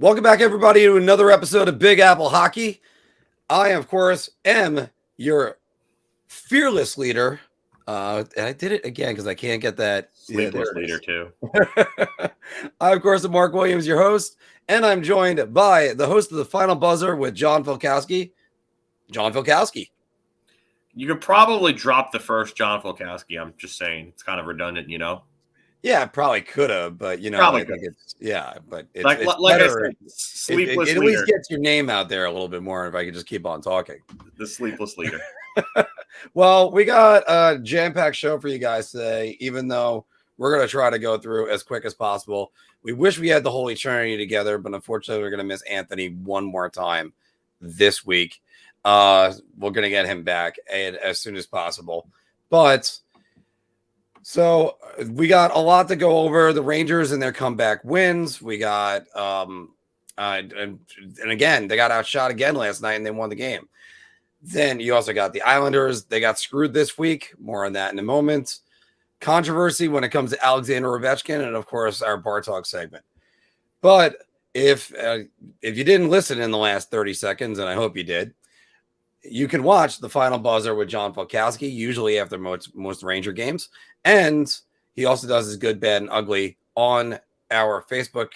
Welcome back, everybody, to another episode of Big Apple Hockey. I, of course, am your fearless leader. And I did it again because I can't get that. Sleepless leader, too. I, of course, am Mark Williams, your host, and I'm joined by the host of The Final Buzzer with John Filkowski. John Filkowski. You could probably drop the first John Filkowski. I'm just saying. It's kind of redundant, you know? Yeah, probably could have, but, I think it's, but it's, like better. I said, sleepless it leader. at least gets your name out there a little bit more if I could just keep on talking. The sleepless leader. Well, we got a jam-packed show for you guys today, even though we're going to try to go through as quick as possible. We wish we had the Holy Trinity together, but unfortunately, we're going to miss Anthony one more time this week. We're going to get him back as soon as possible. But so we got a lot to go over. The Rangers and their comeback wins. We got and again, they got outshot again last night and they won the game. Then you also got the Islanders. They got screwed this week. More on that in a moment. Controversy when it comes to Alexander Ovechkin and, of course, our Bar Talk segment. But if you didn't listen in the last 30 seconds, and I hope you did, you can watch The Final Buzzer with John Filkowski, usually after most Ranger games. And he also does his good, bad, and ugly on our Facebook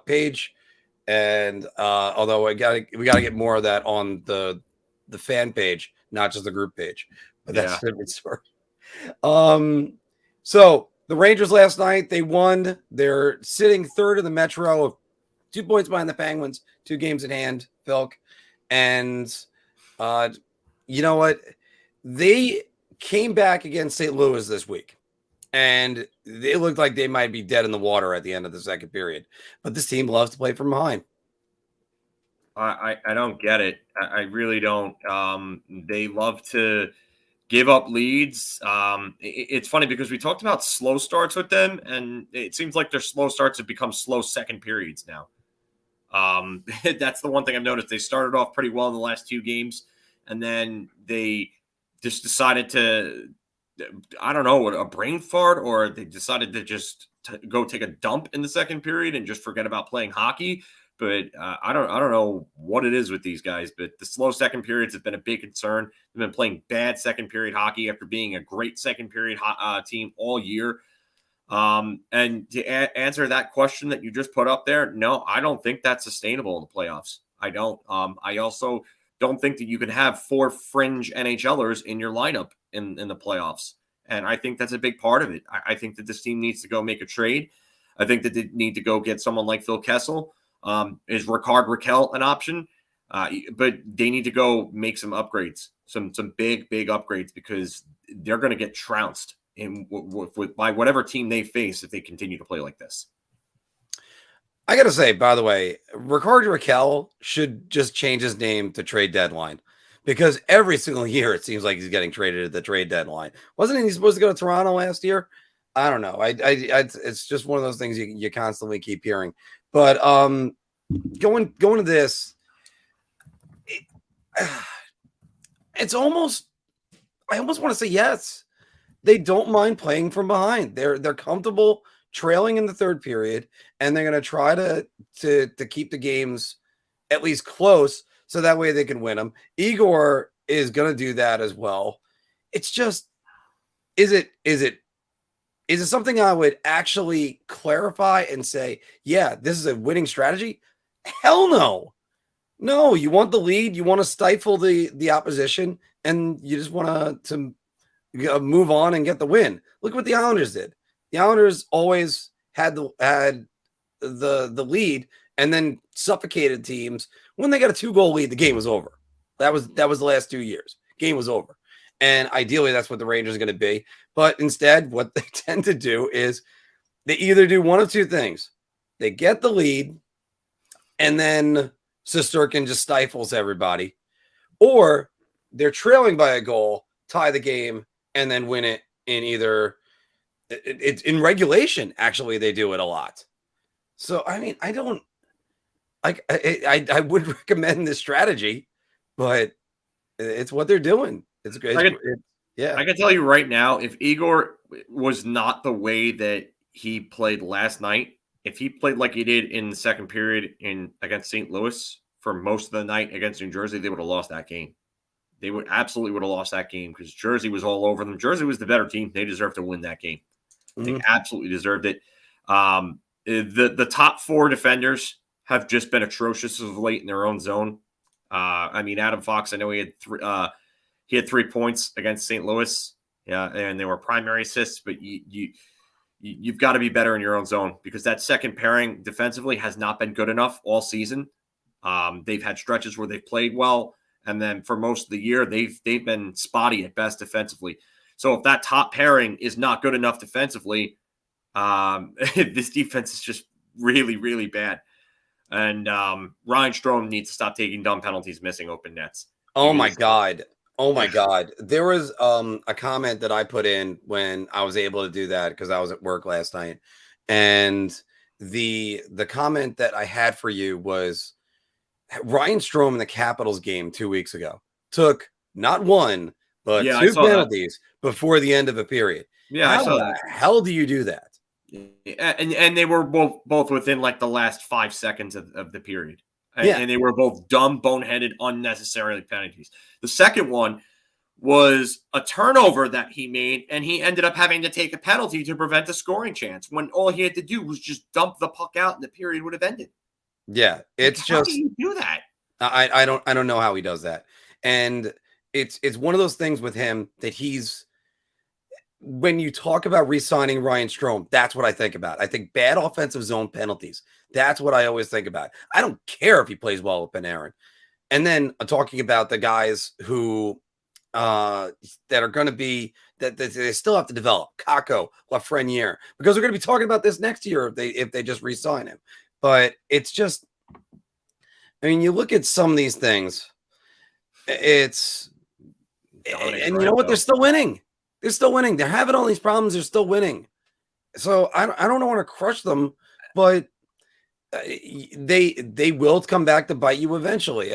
page. And although we got to get more of that on the fan page, not just the group page. But that's a different story. So the Rangers last night, they won. They're sitting third in the Metro, 2 points behind the Penguins, 2 games in hand, Filk. And you know what? They came back against St. Louis this week, and they looked like they might be dead in the water at the end of the second period. But this team loves to play from behind. I don't get it. I really don't. They love to give up leads. It's funny because we talked about slow starts with them, and it seems like their slow starts have become slow second periods now. That's the one thing I've noticed. They started off pretty well in the last 2 games, and then they just decided to, I don't know, a brain fart, or they decided to just go take a dump in the second period and just forget about playing hockey. But I don't know what it is with these guys, but the slow second periods have been a big concern. They've been playing bad second period hockey after being a great second period team all year. And to answer that question that you just put up there, no, I don't think that's sustainable in the playoffs. I don't. I also don't think that you can have 4 fringe NHLers in your lineup in the playoffs. And I think that's a big part of it. I think that this team needs to go make a trade. I think that they need to go get someone like Phil Kessel. Is Ricard Raquel an option? But they need to go make some upgrades, some big upgrades, because they're going to get trounced by whatever team they face if they continue to play like this. I got to say, by the way, Ricard Raquel should just change his name to Trade Deadline, because every single year it seems like he's getting traded at the trade deadline. Wasn't he supposed to go to Toronto last year? I don't know. It's just one of those things you constantly keep hearing. But going to this, it's almost, I almost want to say yes. They don't mind playing from behind. They're comfortable trailing in the third period, and they're going to try to keep the games at least close, so that way they can win them. Igor is going to do that as well. It's just, is it something I would actually clarify and say, yeah, this is a winning strategy? Hell no. No, you want the lead. You want to stifle the opposition, and you just want to move on and get the win. Look what the Islanders did. The Islanders always had the lead and then suffocated teams. When they got a 2-goal lead, the game was over. That was the last 2 years. Game was over. And ideally, that's what the Rangers are going to be. But instead, what they tend to do is they either do one of 2 things. They get the lead, and then Shesterkin just stifles everybody. Or they're trailing by a goal, tie the game, and then win it in either – it's in regulation. Actually, they do it a lot. So, I mean, I don't – I would recommend this strategy, but it's what they're doing. It's great. Yeah. I can tell you right now, if Igor was not the way that he played last night if he played like he did in the second period against St. Louis for most of the night against New Jersey, they would have lost that game. They would have lost that game because Jersey was all over them. Jersey was the better team. They deserved to win that game. They absolutely deserved it. The top 4 defenders have just been atrocious of late in their own zone. I mean, Adam Fox, I know he had 3 points against St. Louis. Yeah, and they were primary assists, but you've got to be better in your own zone because that second pairing defensively has not been good enough all season. They've had stretches where they've played well, and then for most of the year, they've been spotty at best defensively. So if that top pairing is not good enough defensively, this defense is just really, really bad. And Ryan Strome needs to stop taking dumb penalties, missing open nets. Oh my God. Oh my God. There was a comment that I put in when I was able to do that because I was at work last night. And the comment that I had for you was Ryan Strome in the Capitals game 2 weeks ago took not one, but 2 penalties before the end of a period. Yeah, How the hell do you do that? And they were both within like the last 5 seconds of the period. And they were both dumb, boneheaded, unnecessarily penalties. The second one was a turnover that he made, and he ended up having to take a penalty to prevent a scoring chance when all he had to do was just dump the puck out and the period would have ended. Yeah, it's how do you do that? I don't know how he does that. And it's one of those things with him that when you talk about re-signing Ryan Strome, that's what I think about. I think bad offensive zone penalties. That's what I always think about. I don't care if he plays well with Panarin. And then talking about the guys who that are going to be that they still have to develop. Kakko, Lafreniere, because we're going to be talking about this next year if they just re-sign him. But it's just, I mean, you look at some of these things, and you know what? They're still winning. They're still winning. They're having all these problems. They're still winning. So I don't want to crush them, but they will come back to bite you eventually.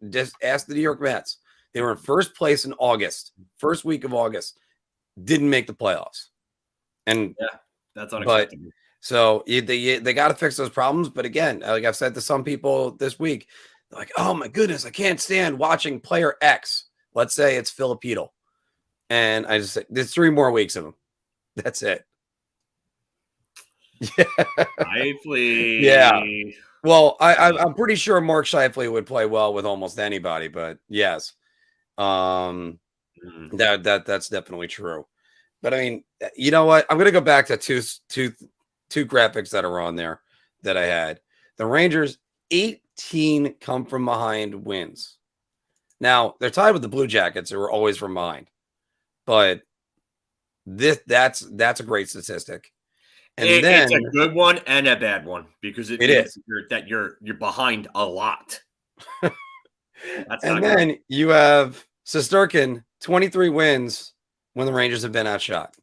Just ask the New York Mets. They were in first place in August, first week of August, didn't make the playoffs. And yeah, that's unacceptable. So they got to fix those problems. But again, like I've said to some people this week, they're like, oh my goodness, I can't stand watching player X. Let's say it's Filipino. And I just said, there's 3 more weeks of them. That's it. Yeah. Shifley. Yeah. Well, I'm pretty sure Mark Shifley would play well with almost anybody, but yes. That's definitely true. But I mean, you know what? I'm going to go back to two graphics that are on there that I had. The Rangers 18 come from behind wins. Now, they're tied with the Blue Jackets, who are always from behind. But that's a great statistic. And it's a good one and a bad one because it means that you're behind a lot. And then you have Shesterkin, 23 wins when the Rangers have been outshot.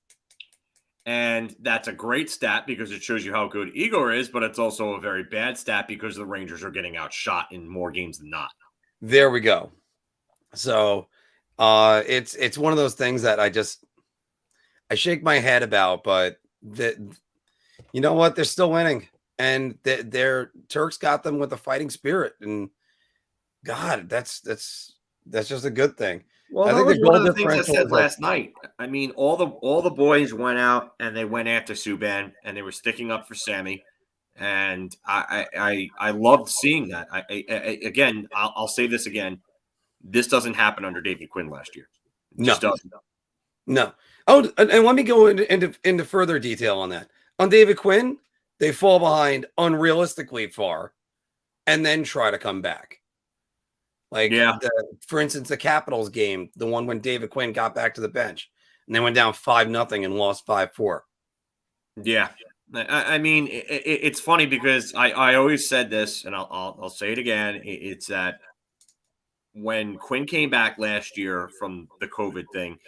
And that's a great stat because it shows you how good Igor is, but it's also a very bad stat because the Rangers are getting outshot in more games than not. There we go. So it's one of those things that I shake my head about, but you know what? They're still winning, and their Turks got them with a fighting spirit, and God, that's just a good thing. Well, I think that was one of the things I said last night. I mean, all the boys went out and they went after Subban, and they were sticking up for Sammy, and I loved seeing that. Again, I'll say this again. This doesn't happen under David Quinn last year. It just doesn't. No. Oh, and let me go into further detail on that. On David Quinn, they fall behind unrealistically far and then try to come back. Like, for instance, the Capitals game, the one when David Quinn got back to the bench and they went down 5-0 and lost 5-4. Yeah. I mean, it's funny because I always said this, and I'll say it again. It's that when Quinn came back last year from the COVID thing,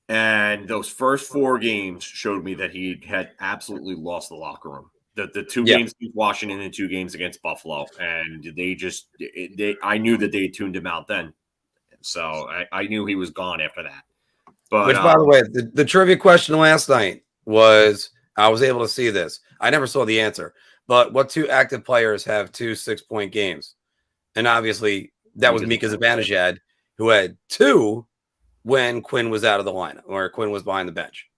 and those first 4 games showed me that he had absolutely lost the locker room. The 2 games against Washington and 2 games against Buffalo, and I knew that they tuned him out then. So I knew he was gone after that. But which, by the way, the trivia question last night was, I was able to see this. I never saw the answer. But what 2 active players have 2 6-point games? And obviously that was Mika Zibanejad, who had 2 when Quinn was out of the lineup or Quinn was behind the bench.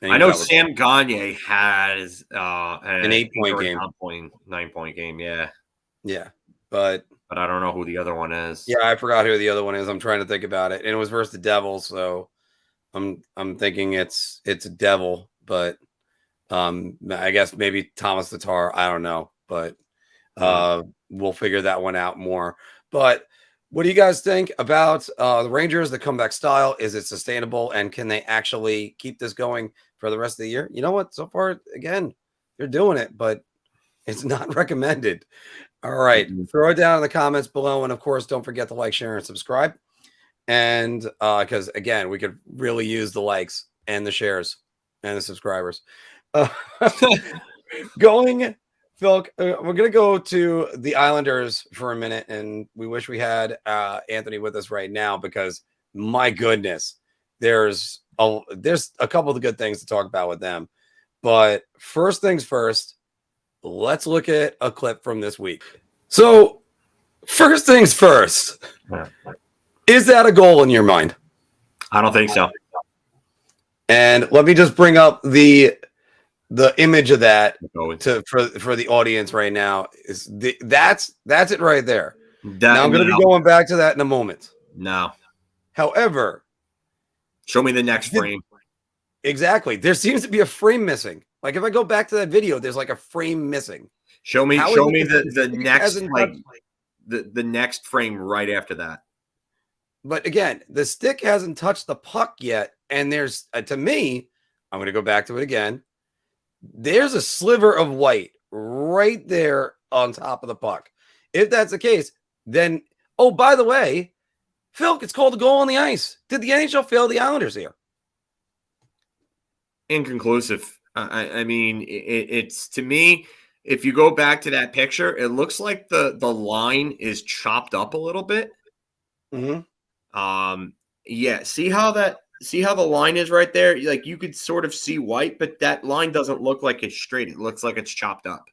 I know Sam Gagne has an 8-point game, 9-point game. Yeah, yeah, but I don't know who the other one is. Yeah, I forgot who the other one is. I'm trying to think about it, and it was versus the Devils, so I'm thinking it's a Devil, but I guess maybe Thomas Tatar. I don't know, but we'll figure that one out more. But what do you guys think about the Rangers, the comeback style? Is it sustainable, and can they actually keep this going for the rest of the year? You know what? So far, again, they're doing it, but it's not recommended. All right. Throw it down in the comments below. And of course, don't forget to like, share, and subscribe. And because again, we could really use the likes and the shares and the subscribers. Phil, we're going to go to the Islanders for a minute. And we wish we had Anthony with us right now because my goodness, there's a couple of good things to talk about with them. But first things first, let's look at a clip from this week. So, first things first, is that a goal in your mind? I don't think so. And let me just bring up the image of that for the audience right now. That's it right there. Now I'm going to be going back to that in a moment. No. However, show me the next frame. Exactly. There seems to be a frame missing. Like if I go back to that video, there's like a frame missing. Show me the next the next frame right after that. But again, the stick hasn't touched the puck yet, and there's to me, I'm going to go back to it again. There's a sliver of white right there on top of the puck. If that's the case, then by the way, Phil, it's called a goal on the ice. Did the NHL fail the Islanders here? Inconclusive. I mean, it's to me. If you go back to that picture, it looks like the line is chopped up a little bit. Mm-hmm. Yeah. See how the line is right there? Like you could sort of see white, but that line doesn't look like it's straight. It looks like it's chopped up.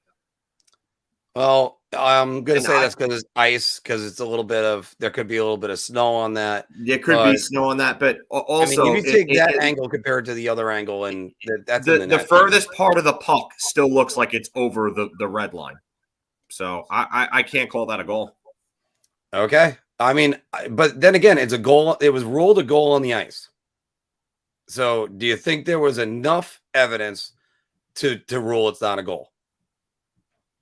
Well, I'm going to say that's because it's ice, because it's there could be a little bit of snow on that. There could be snow on that, but also you take that angle compared to the other angle, and that's the furthest part of the puck still looks like it's over the red line. So I can't call that a goal. Okay. I mean, but then again, it's a goal. It was ruled a goal on the ice. So do you think there was enough evidence to rule it's not a goal?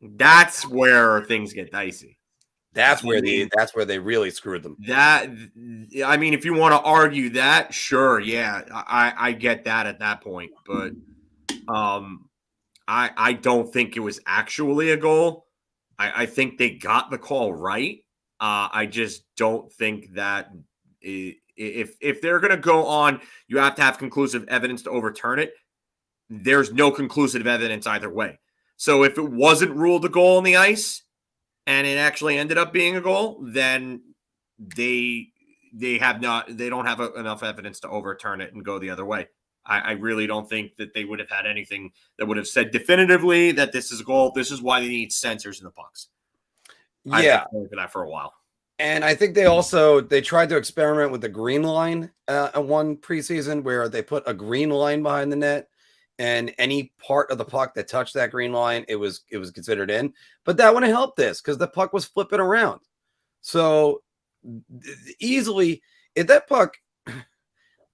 That's where things get dicey. That's where they really screwed them. I mean, if you want to argue that, sure, yeah, I get that at that point, but I don't think it was actually a goal. I think they got the call right. I just don't think that if they're going to go on, you have to have conclusive evidence to overturn it. There's no conclusive evidence either way. So if it wasn't ruled a goal on the ice and it actually ended up being a goal, then they don't have enough evidence to overturn it and go the other way. I really don't think that they would have had anything that would have said definitively that this is a goal. This is why they need sensors in the pucks. Yeah, I've been for that for a while. And I think they tried to experiment with the green line at one preseason where they put a green line behind the net, and any part of the puck that touched that green line, it was considered in. But that wouldn't help this because the puck was flipping around. So easily, if that puck,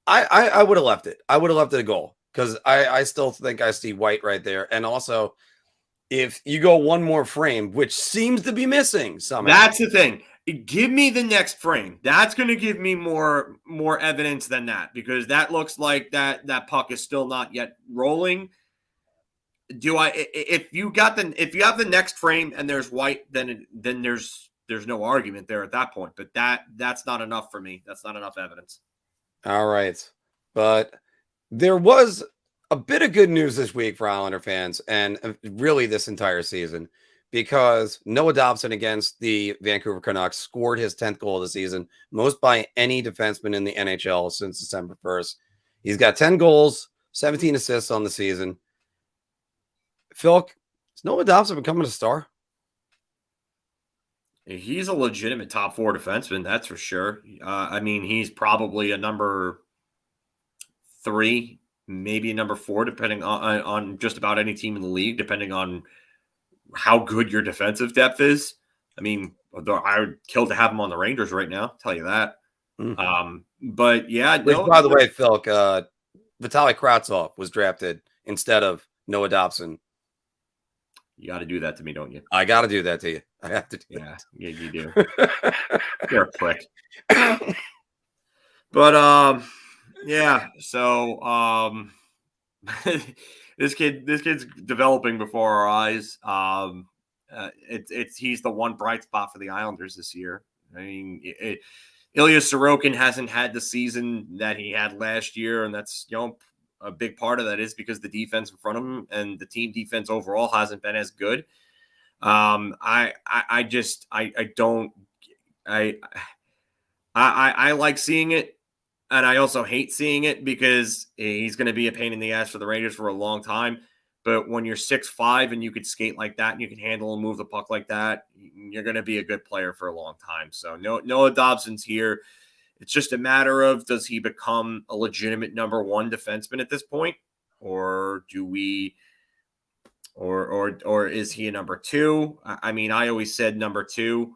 I would have left it. I would have left it a goal because I still think I see white right there. And also, if you go one more frame, which seems to be missing somehow. That's the thing. Give me the next frame. That's going to give me more evidence than that, because that looks like that puck is still not yet rolling. If you have the next frame and there's white, then there's no argument there at that point. But that's not enough for me. That's not enough evidence. All right. But there was a bit of good news this week for Islander fans, and really this entire season, because Noah Dobson against the Vancouver Canucks scored his 10th goal of the season, most by any defenseman in the NHL since December 1st. He's got 10 goals, 17 assists on the season. Phil, is Noah Dobson becoming a star? He's a legitimate top 4 defenseman, that's for sure. I mean, he's probably a number 3, maybe a number 4, depending on just about any team in the league, depending on how good your defensive depth is. I mean, I would kill to have him on the Rangers right now, I'll tell you that. But yeah, which, by the way, Phil, Vitaly Kravtsov was drafted instead of Noah Dobson. You got to do that to me, don't you? I got to do that to you. I have to do that. Yeah, you do. You're a prick. But yeah, so this kid's developing before our eyes. He's the one bright spot for the Islanders this year. I mean, Ilya Sorokin hasn't had the season that he had last year, and that's a big part of that is because the defense in front of him and the team defense overall hasn't been as good. I like seeing it, and I also hate seeing it because he's going to be a pain in the ass for the Rangers for a long time. But when you're 6'5" and you could skate like that and you can handle and move the puck like that, you're going to be a good player for a long time. So Noah Dobson's here. It's just a matter of, does he become a legitimate number 1 defenseman at this point? Or do we, or is he a number 2? I mean, I always said number 2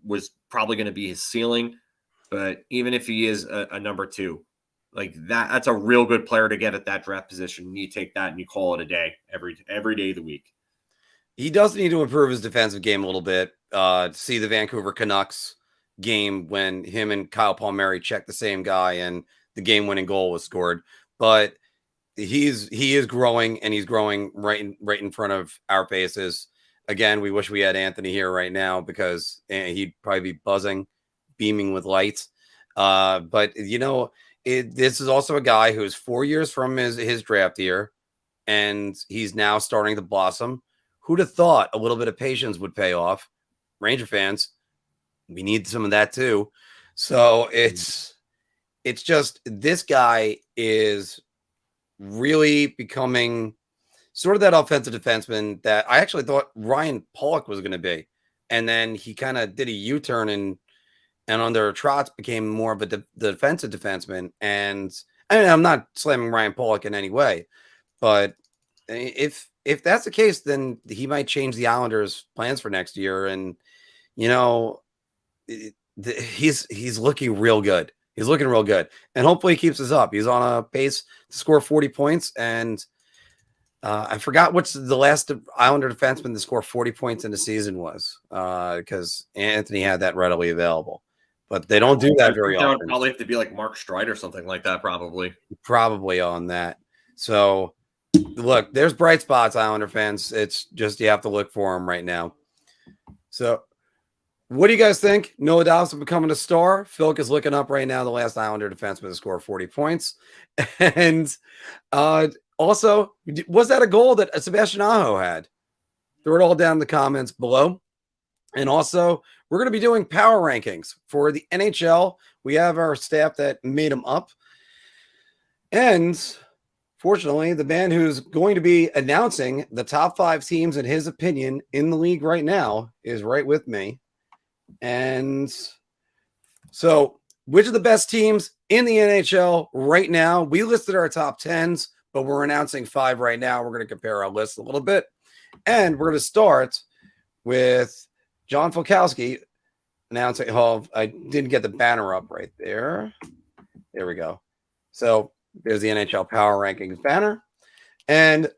was probably going to be his ceiling, but even if he is a number 2, like that's a real good player to get at that draft position. You take that and you call it a day every day of the week. He does need to improve his defensive game a little bit. See the Vancouver Canucks game when him and Kyle Palmieri checked the same guy and the game-winning goal was scored. But he is growing, and he's growing right in front of our faces. Again, we wish we had Anthony here right now because he'd probably be buzzing, beaming with lights. But this is also a guy who's 4 years from his draft year, and he's now starting to blossom. Who'd have thought a little bit of patience would pay off? Ranger fans, we need some of that too. So it's just, this guy is really becoming sort of that offensive defenseman that I actually thought Ryan Pollock was going to be. And then he kind of did a U-turn and under Trotz became more of the defensive defenseman. And I mean, I'm not slamming Ryan Pollock in any way, but if that's the case, then he might change the Islanders' plans for next year. And he's looking real good. He's looking real good, and hopefully he keeps this up. He's on a pace to score 40 points, and I forgot what's the last Islander defenseman to score 40 points in the season was, because Anthony had that readily available. But they don't do that very often. Probably have to be like Mark Streit or something like that, probably on that. So, look, there's bright spots, Islander fans. It's just you have to look for them right now. So, what do you guys think? Noah Dobson becoming a star. Philk is looking up right now, the last Islander defenseman to score 40 points. And also, was that a goal that Sebastian Aho had? Throw it all down in the comments below. And also, we're going to be doing power rankings for the NHL. We have our staff that made them up. And fortunately, the man who's going to be announcing the top 5 teams in his opinion in the league right now is right with me. And so, which are the best teams in the NHL right now? We listed our top 10s, but we're announcing 5 right now. We're going to compare our list a little bit. And we're going to start with John Fulkowski announcing. Oh, I didn't get the banner up right there. There we go. So there's the NHL Power Rankings banner. And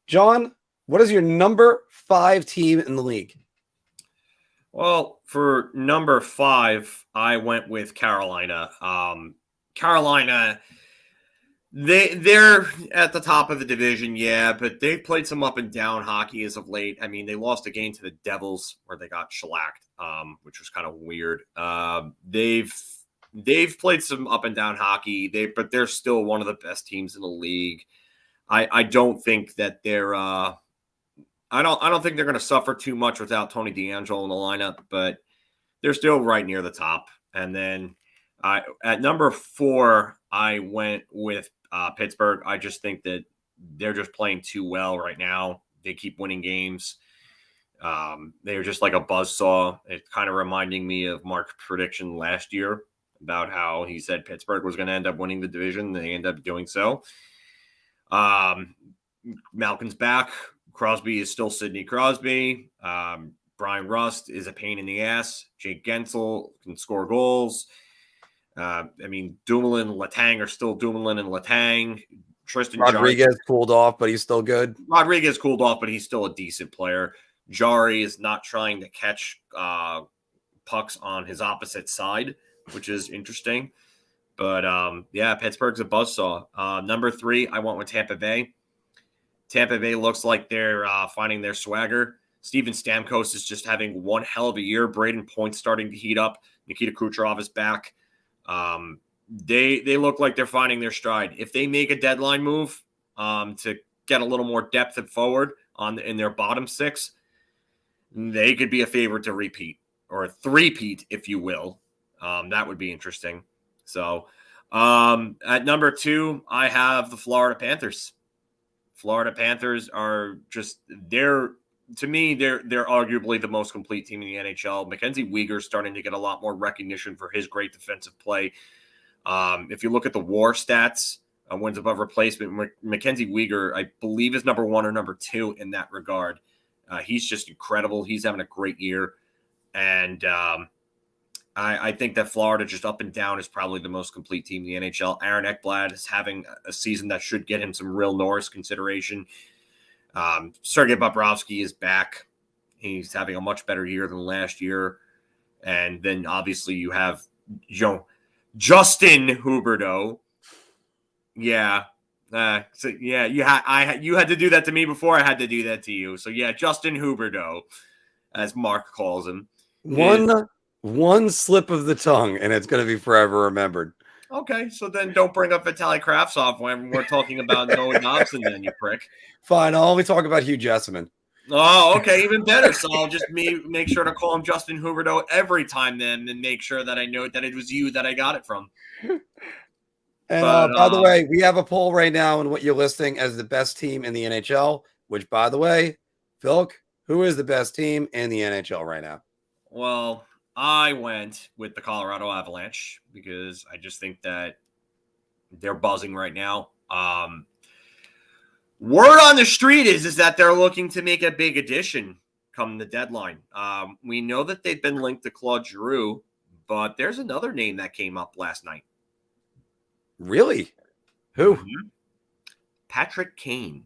John, what is your number 5 team in the league? Well, for number 5, I went with Carolina. Carolina, they're at the top of the division, yeah, but they've played some up and down hockey as of late. I mean, they lost a game to the Devils where they got shellacked, which was kind of weird. They've played some up and down hockey, but they're still one of the best teams in the league. I don't think that they're I don't think they're going to suffer too much without Tony DeAngelo in the lineup, but they're still right near the top. And then at number 4, I went with Pittsburgh. I just think that they're just playing too well right now. They keep winning games. They're just like a buzzsaw. It's kind of reminding me of Mark's prediction last year about how he said Pittsburgh was going to end up winning the division. They end up doing so. Malkin's back. Crosby is still Sidney Crosby. Brian Rust is a pain in the ass. Jake Gensel can score goals. Dumoulin, Letang are still Dumoulin and Letang. Tristan Rodriguez cooled off, but he's still good. Rodriguez cooled off, but he's still a decent player. Jari is not trying to catch pucks on his opposite side, which is interesting. But, Pittsburgh's a buzzsaw. Number 3, I went with Tampa Bay. Tampa Bay looks like they're finding their swagger. Steven Stamkos is just having one hell of a year. Braden Point's starting to heat up. Nikita Kucherov is back. They look like they're finding their stride. If they make a deadline move to get a little more depth at forward in their bottom 6, they could be a favorite to repeat or a three-peat, if you will. That would be interesting. So at number 2, I have the Florida Panthers. Florida Panthers are just they're arguably the most complete team in the NHL. Mackenzie Weegar's starting to get a lot more recognition for his great defensive play. If you look at the WAR stats, wins above replacement, Mackenzie Weegar, I believe, is number 1 or number 2 in that regard. He's just incredible. He's having a great year. And I think that Florida, just up and down, is probably the most complete team in the NHL. Aaron Ekblad is having a season that should get him some real Norris consideration. Sergei Bobrovsky is back. He's having a much better year than last year. And then obviously you have Justin Huberdeau. Yeah. You had to do that to me before I had to do that to you. So yeah, Justin Huberdeau, as Mark calls him. One slip of the tongue, and it's going to be forever remembered. Okay, so then don't bring up Vitaly Kravtsov when we're talking about Noah Dobson, then, you prick. Fine, I'll only talk about Hugh Jessamine. Oh, okay, even better. So I'll just make sure to call him Justin Huberdeau every time then, and make sure that I know that it was you that I got it from. And by the way, we have a poll right now on what you're listing as the best team in the NHL, which, by the way, Phil, who is the best team in the NHL right now? Well, I went with the Colorado Avalanche because I just think that they're buzzing right now. Word on the street is that they're looking to make a big addition come the deadline. We know that they've been linked to Claude Giroux, but there's another name that came up last night. Really? Who? Mm-hmm. Patrick Kane.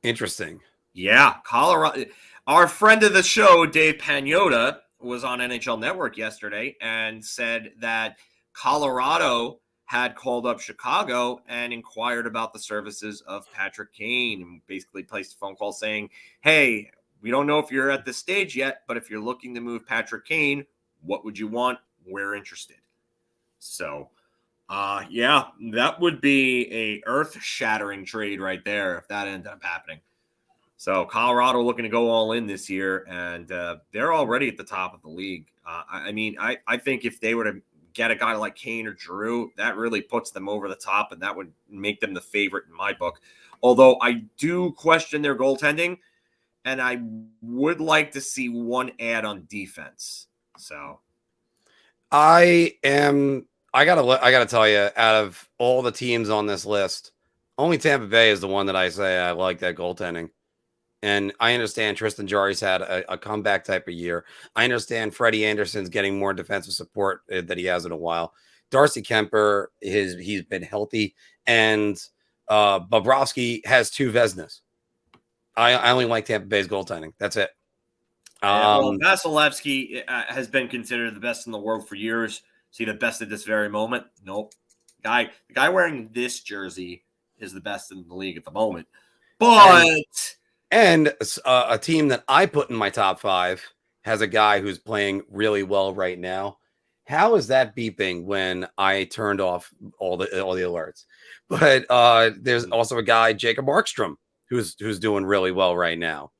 Interesting. Yeah, Colorado. Our friend of the show, Dave Pagnotta, was on NHL Network yesterday and said that Colorado had called up Chicago and inquired about the services of Patrick Kane and basically placed a phone call saying, hey, we don't know if you're at this stage yet, but if you're looking to move Patrick Kane, what would you want? We're interested. So, that would be a earth-shattering trade right there if that ended up happening. So Colorado looking to go all in this year, and they're already at the top of the league. I think if they were to get a guy like Kane or Giroux, that really puts them over the top, and that would make them the favorite in my book. Although I do question their goaltending, and I would like to see one add on defense. So I gotta tell you, out of all the teams on this list, only Tampa Bay is the one that I say I like that goaltending. And I understand Tristan Jarry's had a comeback type of year. I understand Freddie Anderson's getting more defensive support that he has in a while. Darcy Kemper, he's been healthy. And Bobrovsky has 2 Vezinas. I only like Tampa Bay's goaltending. That's it. Vasilevsky has been considered the best in the world for years. See the best at this very moment? Nope. The guy wearing this jersey is the best in the league at the moment. But... And a team that I put in my top 5 has a guy who's playing really well right now. How is that beeping when I turned off all the alerts? But there's also a guy, Jacob Markstrom, who's doing really well right now.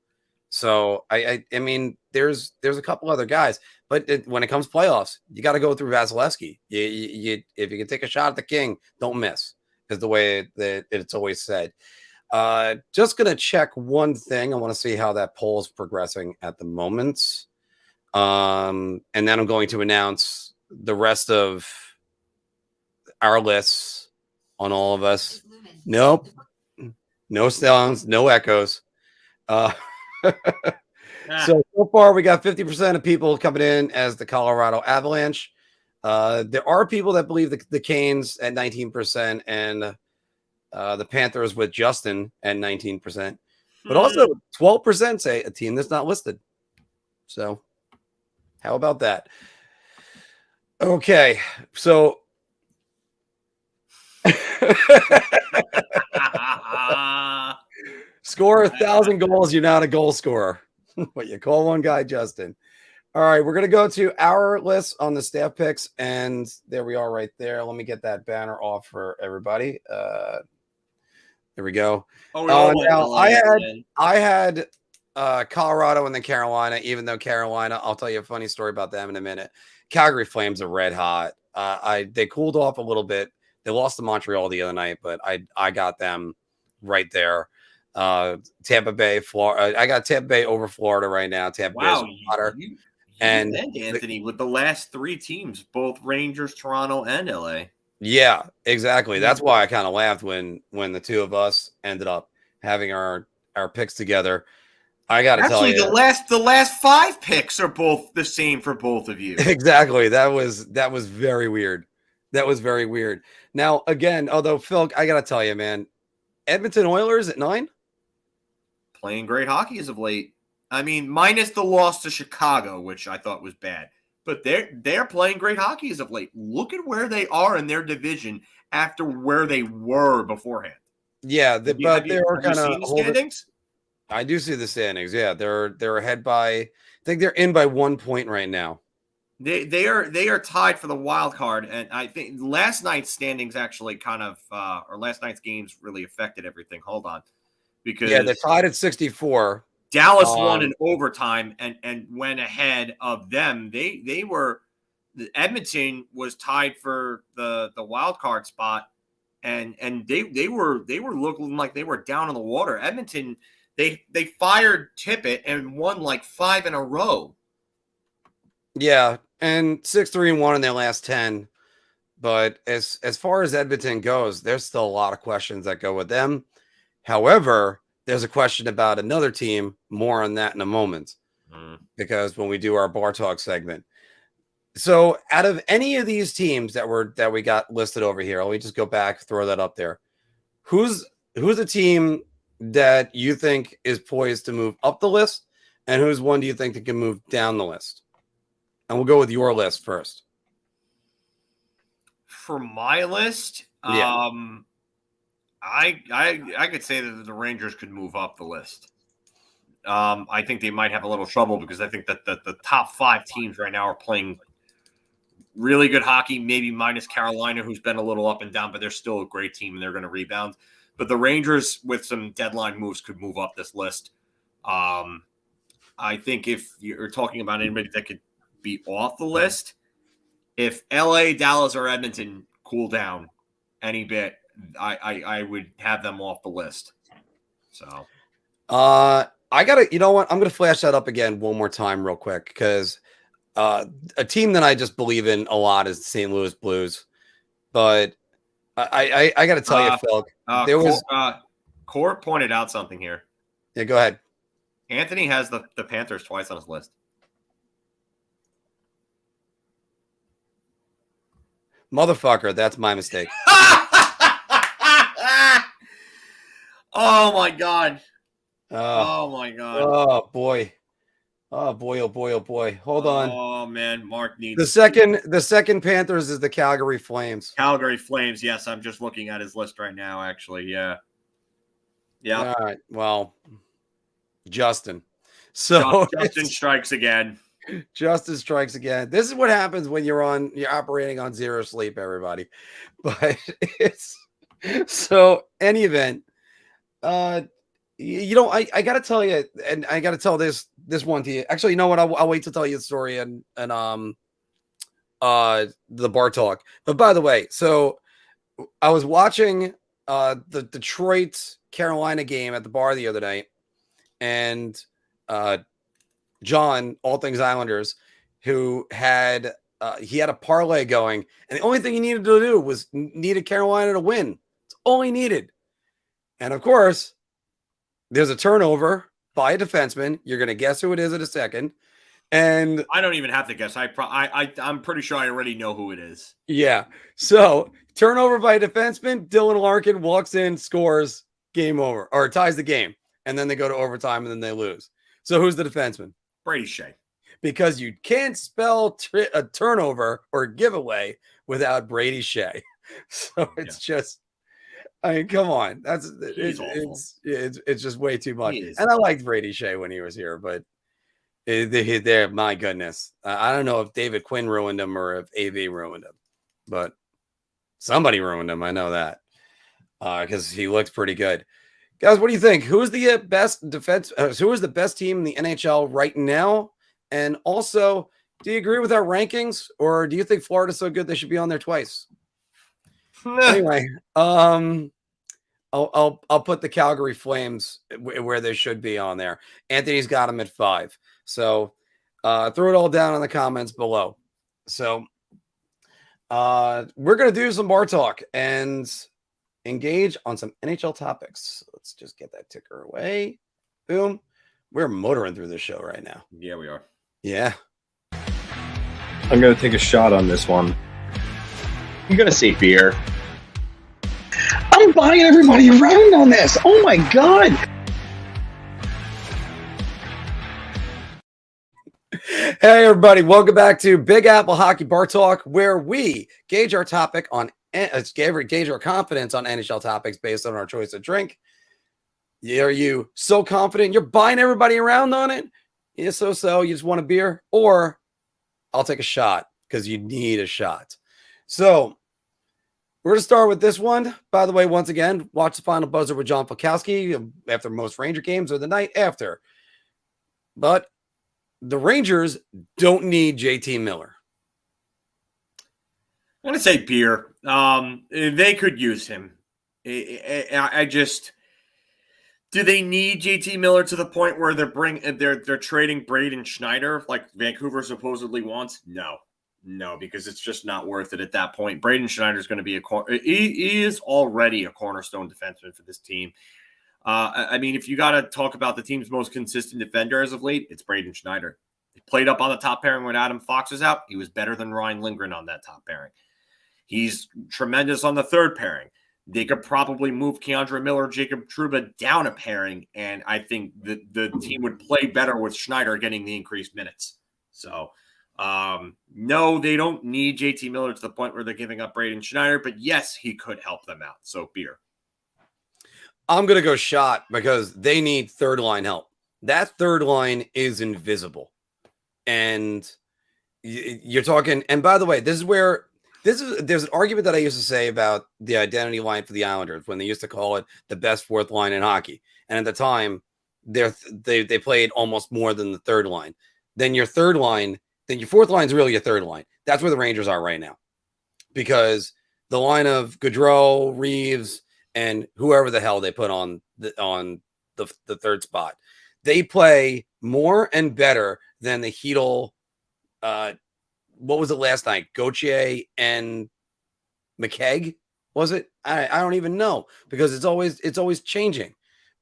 So I mean, there's a couple other guys, but when it comes playoffs, you got to go through Vasilevsky. You if you can take a shot at the king, don't miss. is the way that it's always said. Just going to check one thing. I want to see how that poll is progressing at the moment. And then I'm going to announce the rest of our lists on all of us. Nope. No sounds, no echoes. So far, we got 50% of people coming in as the Colorado Avalanche. There are people that believe the Canes at 19% and the Panthers with Justin at 19%. But also 12% say a team that's not listed. So how about that? Okay, so score 1,000 goals, you're not a goal scorer. But you call one guy Justin. All right, we're going to go to our list on the staff picks, and there we are right there. Let me get that banner off for everybody. There we go. Now I had Colorado and then Carolina, even though Carolina, I'll tell you a funny story about them in a minute. Calgary Flames are red hot. They cooled off a little bit. They lost to Montreal the other night, but I got them right there. Tampa Bay, Florida. I got Tampa Bay over Florida right now. Tampa Bay is hotter. You and Anthony with the last three teams, both Rangers, Toronto, and LA. Yeah, exactly. That's why I kind of laughed when the two of us ended up having our picks together. I got to tell you, the last five picks are both the same for both of you. Exactly. That was very weird. That was very weird. Now, again, although Phil, I got to tell you, man, Edmonton Oilers at 9, playing great hockey as of late. I mean, minus the loss to Chicago, which I thought was bad. But they're playing great hockey as of late. Look at where they are in their division after where they were beforehand. Yeah, they were kind of standings. I do see the standings. Yeah, they're ahead by. I think they're in by 1 point right now. They are tied for the wild card, and I think last night's standings actually kind of or last night's games really affected everything. Hold on, because they're tied at 64. Dallas won in overtime and went ahead of them. They were Edmonton was tied for the wild card spot, and they were looking like they were down in the water. Edmonton they fired Tippett and won like 5 in a row. Yeah, and 6-3-1 in their last 10. But as far as Edmonton goes, there's still a lot of questions that go with them. However, there's a question about another team. More on that in a moment, because when we do our bar talk segment. So, out of any of these teams that we got listed over here, let me just go back, throw that up there. Who's a team that you think is poised to move up the list, and who's one do you think that can move down the list? And we'll go with your list first. For my list, yeah. I could say that the Rangers could move up the list. I think they might have a little trouble because I think that the top 5 teams right now are playing really good hockey, maybe minus Carolina, who's been a little up and down, but they're still a great team and they're going to rebound. But the Rangers, with some deadline moves, could move up this list. I think if you're talking about anybody that could be off the list, if LA, Dallas, or Edmonton cool down any bit, I would have them off the list. So, I gotta, you know what? I'm gonna flash that up again one more time, real quick, because a team that I just believe in a lot is the St. Louis Blues. But I gotta tell you, Phil, there was Court pointed out something here. Yeah, go ahead. Anthony has the Panthers twice on his list. Motherfucker, that's my mistake. Oh my god. Oh my god. Oh boy. Oh boy, oh boy, oh boy. Hold on. Oh man, Mark needs the second Panthers is the Calgary Flames. Calgary Flames, yes. I'm just looking at his list right now, actually. Yeah. Yeah. All right. Well, Justin. So Justin strikes again. Justin strikes again. This is what happens when you're operating on zero sleep, everybody. But it's so any event. You know, I gotta tell you, and I gotta tell this one to you. Actually, you know what? I'll wait to tell you the story and the bar talk. But by the way, so I was watching the Detroit Carolina game at the bar the other night, and John, all things Islanders, who had he had a parlay going, and the only thing he needed to do was needed Carolina to win. It's all he needed. And of course, there's a turnover by a defenseman. You're going to guess who it is in a second. And I don't even have to guess. I'm pretty sure I already know who it is. yeah. So turnover by a defenseman. Dylan Larkin walks in, scores, game over, or ties the game. And then they go to overtime and then they lose. So who's the defenseman? Brady Shea. Because you can't spell a turnover or giveaway without Brady Shea. So it's just, I mean, come on. It's just way too much. And I liked Brady Shea when he was here, but there, my goodness. I don't know if David Quinn ruined him or if AV ruined him, but somebody ruined him. I know that because he looked pretty good. Guys, what do you think? Who is the best defense? Who is the best team in the NHL right now? And also, do you agree with our rankings, or do you think Florida's so good they should be on there twice? Anyway, I'll put the Calgary Flames where they should be on there. Anthony's got them at 5. So throw it all down in the comments below. So we're gonna do some bar talk and engage on some NHL topics. Let's just get that ticker away. Boom. We're motoring through this show right now. Yeah, we are. Yeah. I'm going to take a shot on this one. I'm going to say beer. I'm buying everybody around on this. Oh my God. Hey, everybody. Welcome back to Big Apple Hockey Bar Talk, where we gauge our topic on gauge our confidence on NHL topics based on our choice of drink. Are you so confident you're buying everybody around on it? Yeah, so you just want a beer, or I'll take a shot because you need a shot. So we're going to start with this one. By the way, once again, watch the Final Buzzer with John Falkowski after most Ranger games or the night after. But the Rangers don't need JT Miller. I'm going to say beer. They could use him. I just... Do they need JT Miller to the point where they're trading Braden Schneider like Vancouver supposedly wants? No, because it's just not worth it at that point. Braden Schneider is going to be he is already a cornerstone defenseman for this team. I mean, if you got to talk about the team's most consistent defender as of late, it's Braden Schneider. He played up on the top pairing when Adam Fox was out. He was better than Ryan Lindgren on that top pairing. He's tremendous on the third pairing. They could probably move Keandre Miller, Jacob Trouba down a pairing, and I think the team would play better with Schneider getting the increased minutes. So, no, they don't need JT Miller to the point where they're giving up Braden Schneider, but yes, he could help them out. So, beer. I'm going to go shot because they need third line help. That third line is invisible. And you're talking, and by the way, there's an argument that I used to say about the identity line for the Islanders when they used to call it the best fourth line in hockey. And at the time, they played almost more than the third line. Then your fourth line is really your third line. That's where the Rangers are right now. Because the line of Gaudreau, Reeves, and whoever the hell they put on the third spot, they play more and better than the Hedl, what was it last night? Gauthier and McKegg, was it? I don't even know because it's always changing.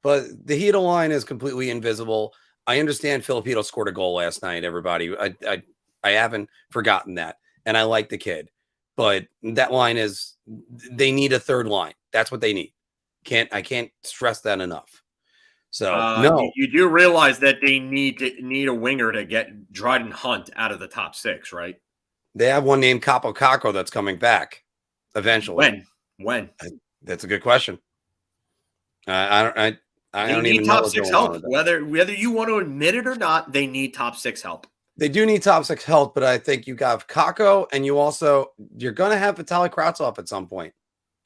But the Hedl line is completely invisible. I understand Filipino scored a goal last night, everybody. I haven't forgotten that. And I like the kid. But that line they need a third line. That's what they need. I can't stress that enough. So no, you do realize that they need a winger to get Dryden Hunt out of the top 6, right? They have one named Capo Caco that's coming back eventually. When? That's a good question. I don't even know top 6 help. Whether you want to admit it or not, they need top 6 help. They do need top 6 help, but I think you got Caco, and you're going to have Vitaly Kravtsov at some point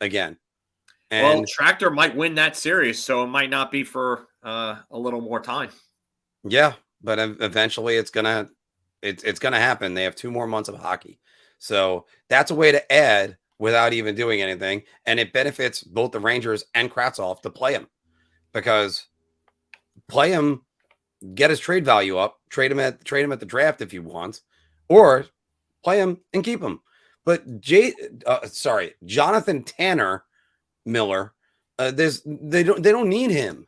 again. And Tractor might win that series, so it might not be for a little more time. Yeah, but eventually it's gonna happen. They have 2 more months of hockey, so that's a way to add without even doing anything. And it benefits both the Rangers and Kravtsov to play him, because play him, get his trade value up, trade him at the draft if you want, or play him and keep him. But Jonathan Tanner Miller, they don't need him.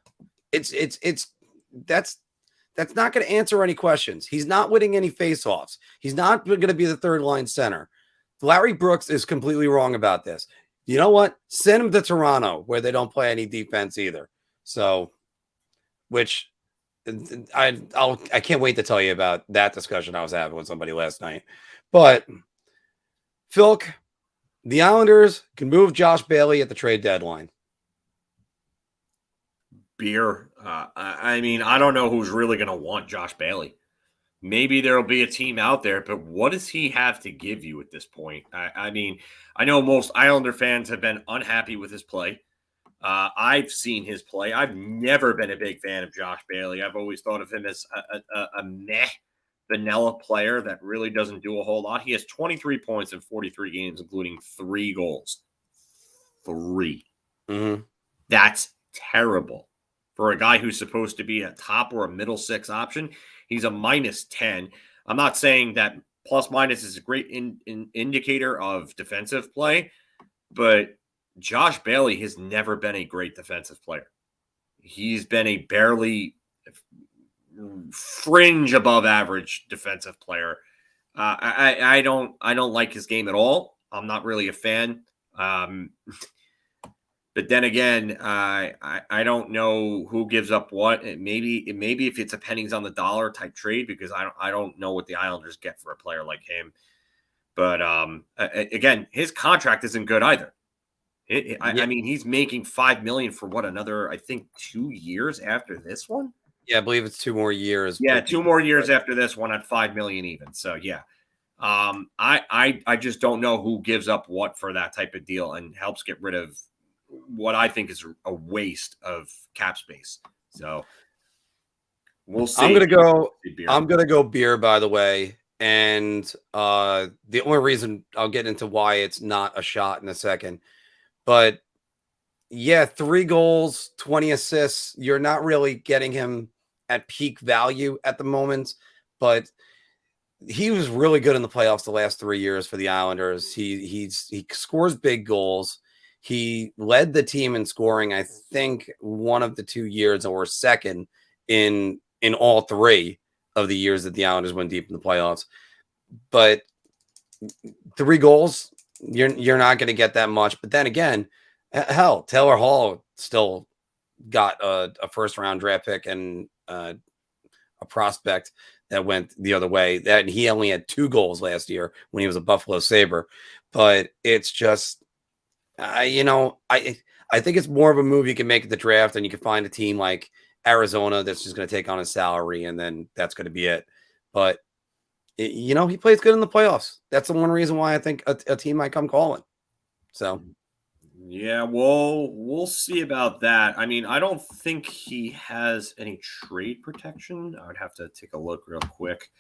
That's not going to answer any questions. He's not winning any faceoffs. He's not going to be the third line center. Larry Brooks is completely wrong about this. You know what? Send him to Toronto, where they don't play any defense either. So, which I can't wait to tell you about that discussion I was having with somebody last night. But Philk, the Islanders can move Josh Bailey at the trade deadline. Beer. I mean, I don't know who's really going to want Josh Bailey. Maybe there'll be a team out there, but what does he have to give you at this point? I mean, I know most Islander fans have been unhappy with his play. I've seen his play. I've never been a big fan of Josh Bailey. I've always thought of him as a meh vanilla player that really doesn't do a whole lot. He has 23 points in 43 games, including 3 goals. 3. Mm-hmm. That's terrible. For a guy who's supposed to be a top or a middle 6 option, he's a -10. I'm not saying that plus minus is a great indicator of defensive play, but Josh Bailey has never been a great defensive player. He's been a barely fringe above average defensive player. I don't like his game at all. I'm not really a fan. But then again, I don't know who gives up what. Maybe if it's a pennies on the dollar type trade, because I don't know what the Islanders get for a player like him. But again, his contract isn't good either. I mean, he's making $5 million for another, I think, 2 years after this one. Yeah, I believe it's 2 more years. Yeah, 2 more years after this one at $5 million even. So yeah, I just don't know who gives up what for that type of deal and helps get rid of what I think is a waste of cap space. So we'll see. I'm gonna go beer, by the way. And the only reason, I'll get into why it's not a shot in a second. But yeah, 3 goals, 20 assists. You're not really getting him at peak value at the moment, but he was really good in the playoffs the last 3 years for the Islanders. He scores big goals. He led the team in scoring, I think, one of the 2 years, or second in all 3 of the years that the Islanders went deep in the playoffs. But 3 goals, you're not going to get that much. But then again, hell, Taylor Hall still got a first-round draft pick and a prospect that went the other way. That he only had 2 goals last year when he was a Buffalo Sabre. But it's just, I think it's more of a move you can make at the draft, and you can find a team like Arizona that's just going to take on his salary, and then that's going to be it. But he plays good in the playoffs. That's the one reason why I think a team might come calling. So, yeah, we'll see about that. I mean, I don't think he has any trade protection. I would have to take a look real quick.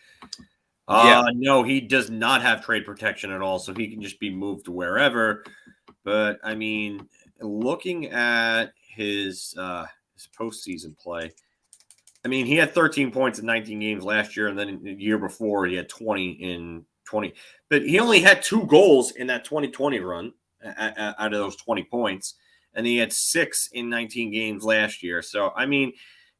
No, he does not have trade protection at all, so he can just be moved to wherever. But I mean, looking at his postseason play, I mean, he had 13 points in 19 games last year, and then the year before he had 20 in 20. But he only had 2 goals in that 2020 run out of those 20 points, and he had 6 in 19 games last year. So I mean,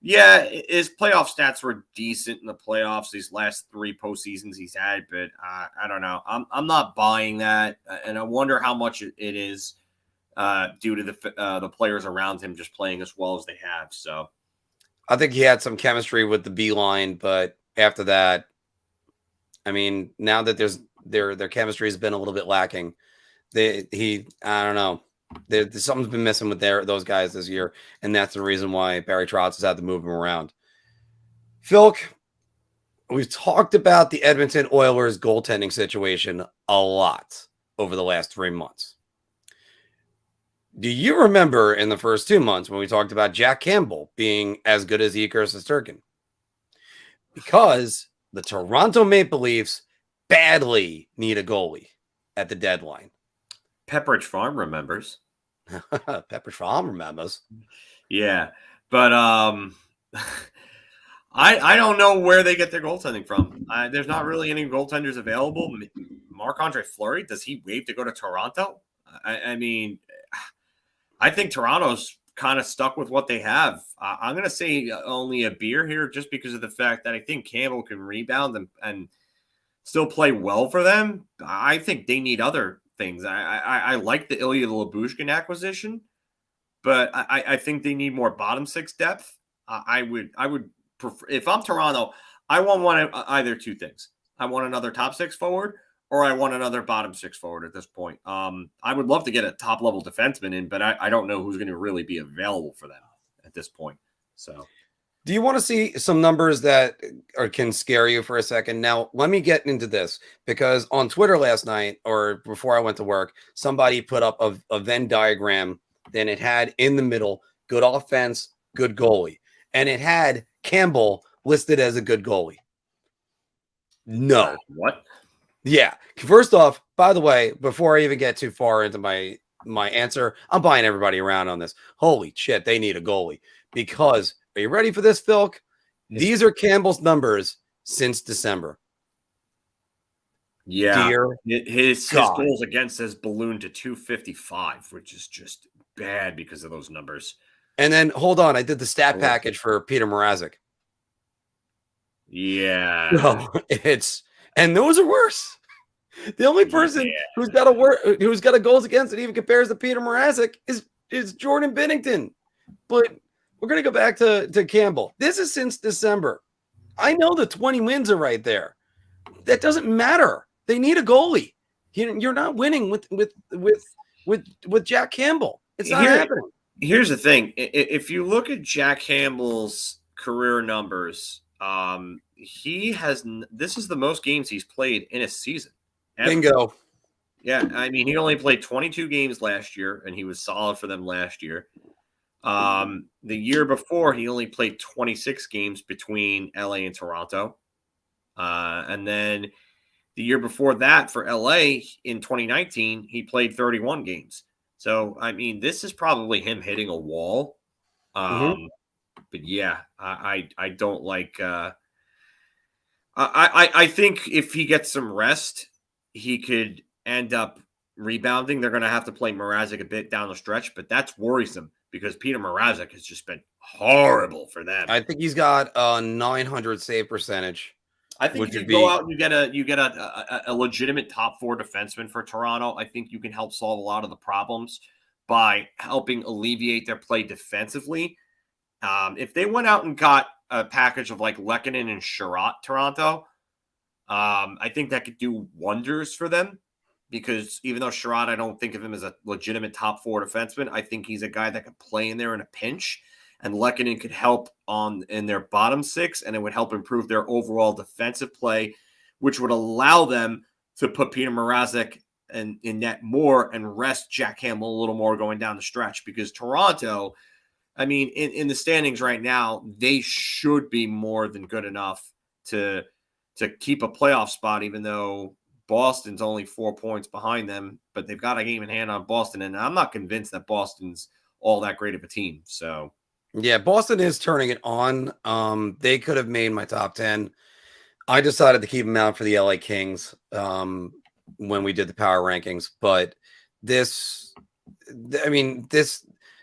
yeah, his playoff stats were decent in the playoffs these last 3 postseasons he's had, but I don't know. I'm not buying that, and I wonder how much it is due to the players around him just playing as well as they have. So I think he had some chemistry with the B line, but after that, I mean, now that their chemistry has been a little bit lacking, I don't know. Something's been missing with those guys this year, and that's the reason why Barry Trotz has had to move them around. Philk, we've talked about the Edmonton Oilers goaltending situation a lot over the last 3 months. Do you remember in the first 2 months when we talked about Jack Campbell being as good as Igor Shesterkin? Because the Toronto Maple Leafs badly need a goalie at the deadline. Pepperidge Farm remembers. Pepper Farm remembers. Yeah, but I don't know where they get their goaltending from. There's not really any goaltenders available. Marc-Andre Fleury, does he wait to go to Toronto? I mean, I think Toronto's kind of stuck with what they have. I'm going to say only a beer here just because of the fact that I think Campbell can rebound and still play well for them. I think they need other things. I like the Ilya Lyubushkin acquisition, but I think they need more bottom six depth. I would prefer, if I'm Toronto, I want one of either two things. I want another top six forward, or I want another bottom six forward at this point. I would love to get a top level defenseman in, but I don't know who's going to really be available for them at this point. So, do you want to see some numbers that can scare you for a second? Now, let me get into this because on Twitter last night or before I went to work, somebody put up a Venn diagram. Then it had in the middle, good offense, good goalie. And it had Campbell listed as a good goalie. No. What? Yeah. First off, by the way, before I even get too far into my answer, I'm buying everybody around on this. Holy shit, they need a goalie. Because, are you ready for this, Philk? These are Campbell's numbers since December. Yeah. Dear his God. goals against has ballooned to 255, which is just bad because of those numbers. And then, hold on, I did the stat package for Peter Mrazek. Yeah. No, and those are worse. The only person who's got a goals against that even compares to Peter Mrazek is Jordan Binnington. But we're gonna go back to Campbell. This is since December. I know the 20 wins are right there. That doesn't matter. They need a goalie. You're not winning with Jack Campbell. It's not happening. Here's the thing. If you look at Jack Campbell's career numbers, this is the most games he's played in a season. Ever. Bingo. Yeah, I mean, he only played 22 games last year, and he was solid for them last year. The year before, he only played 26 games between LA and Toronto. And then the year before that for LA in 2019, he played 31 games. So, I mean, this is probably him hitting a wall. But yeah, I don't like I think if he gets some rest, he could end up rebounding. They're going to have to play Mrazek a bit down the stretch, but that's worrisome because Peter Mrazek has just been horrible for them. I think he's got a 900 save percentage. I think if you go out and you get a legitimate top four defenseman for Toronto, I think you can help solve a lot of the problems by helping alleviate their play defensively. If they went out and got a package of like Lehkonen and Sherratt, Toronto, I think that could do wonders for them because even though Sherratt, I don't think of him as a legitimate top four defenseman, I think he's a guy that could play in there in a pinch. And Lehkonen could help in their bottom six, and it would help improve their overall defensive play, which would allow them to put Peter Mrazek in net more and rest Jack Campbell a little more going down the stretch. Because Toronto, I mean, in the standings right now, they should be more than good enough to keep a playoff spot, even though Boston's only 4 points behind them. But they've got a game in hand on Boston, and I'm not convinced that Boston's all that great of a team. So. Yeah, Boston is turning it on. They could have made my top 10. I decided to keep them out for the LA Kings when we did the power rankings. But this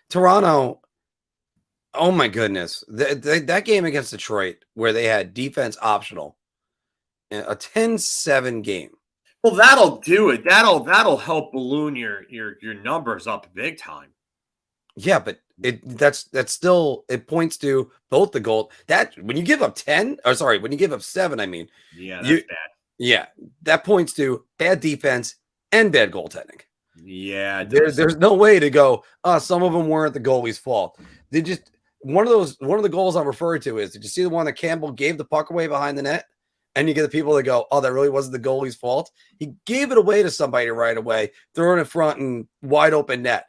Toronto, oh my goodness. That game against Detroit where they had defense optional, a 10-7 game. Well, that'll do it. That'll help balloon your numbers up big time. Yeah, but that's still, it points to both the goal that when you give up 10 or sorry, when you give up 7, I mean, yeah, that's bad. Yeah, that points to bad defense and bad goaltending. Yeah, there's no way to go. Some of them weren't the goalie's fault. They just one of the goals I'm referring to is, did you see the one that Campbell gave the puck away behind the net? And you get the people that go, oh, that really wasn't the goalie's fault. He gave it away to somebody right away, throw it in front and wide open net.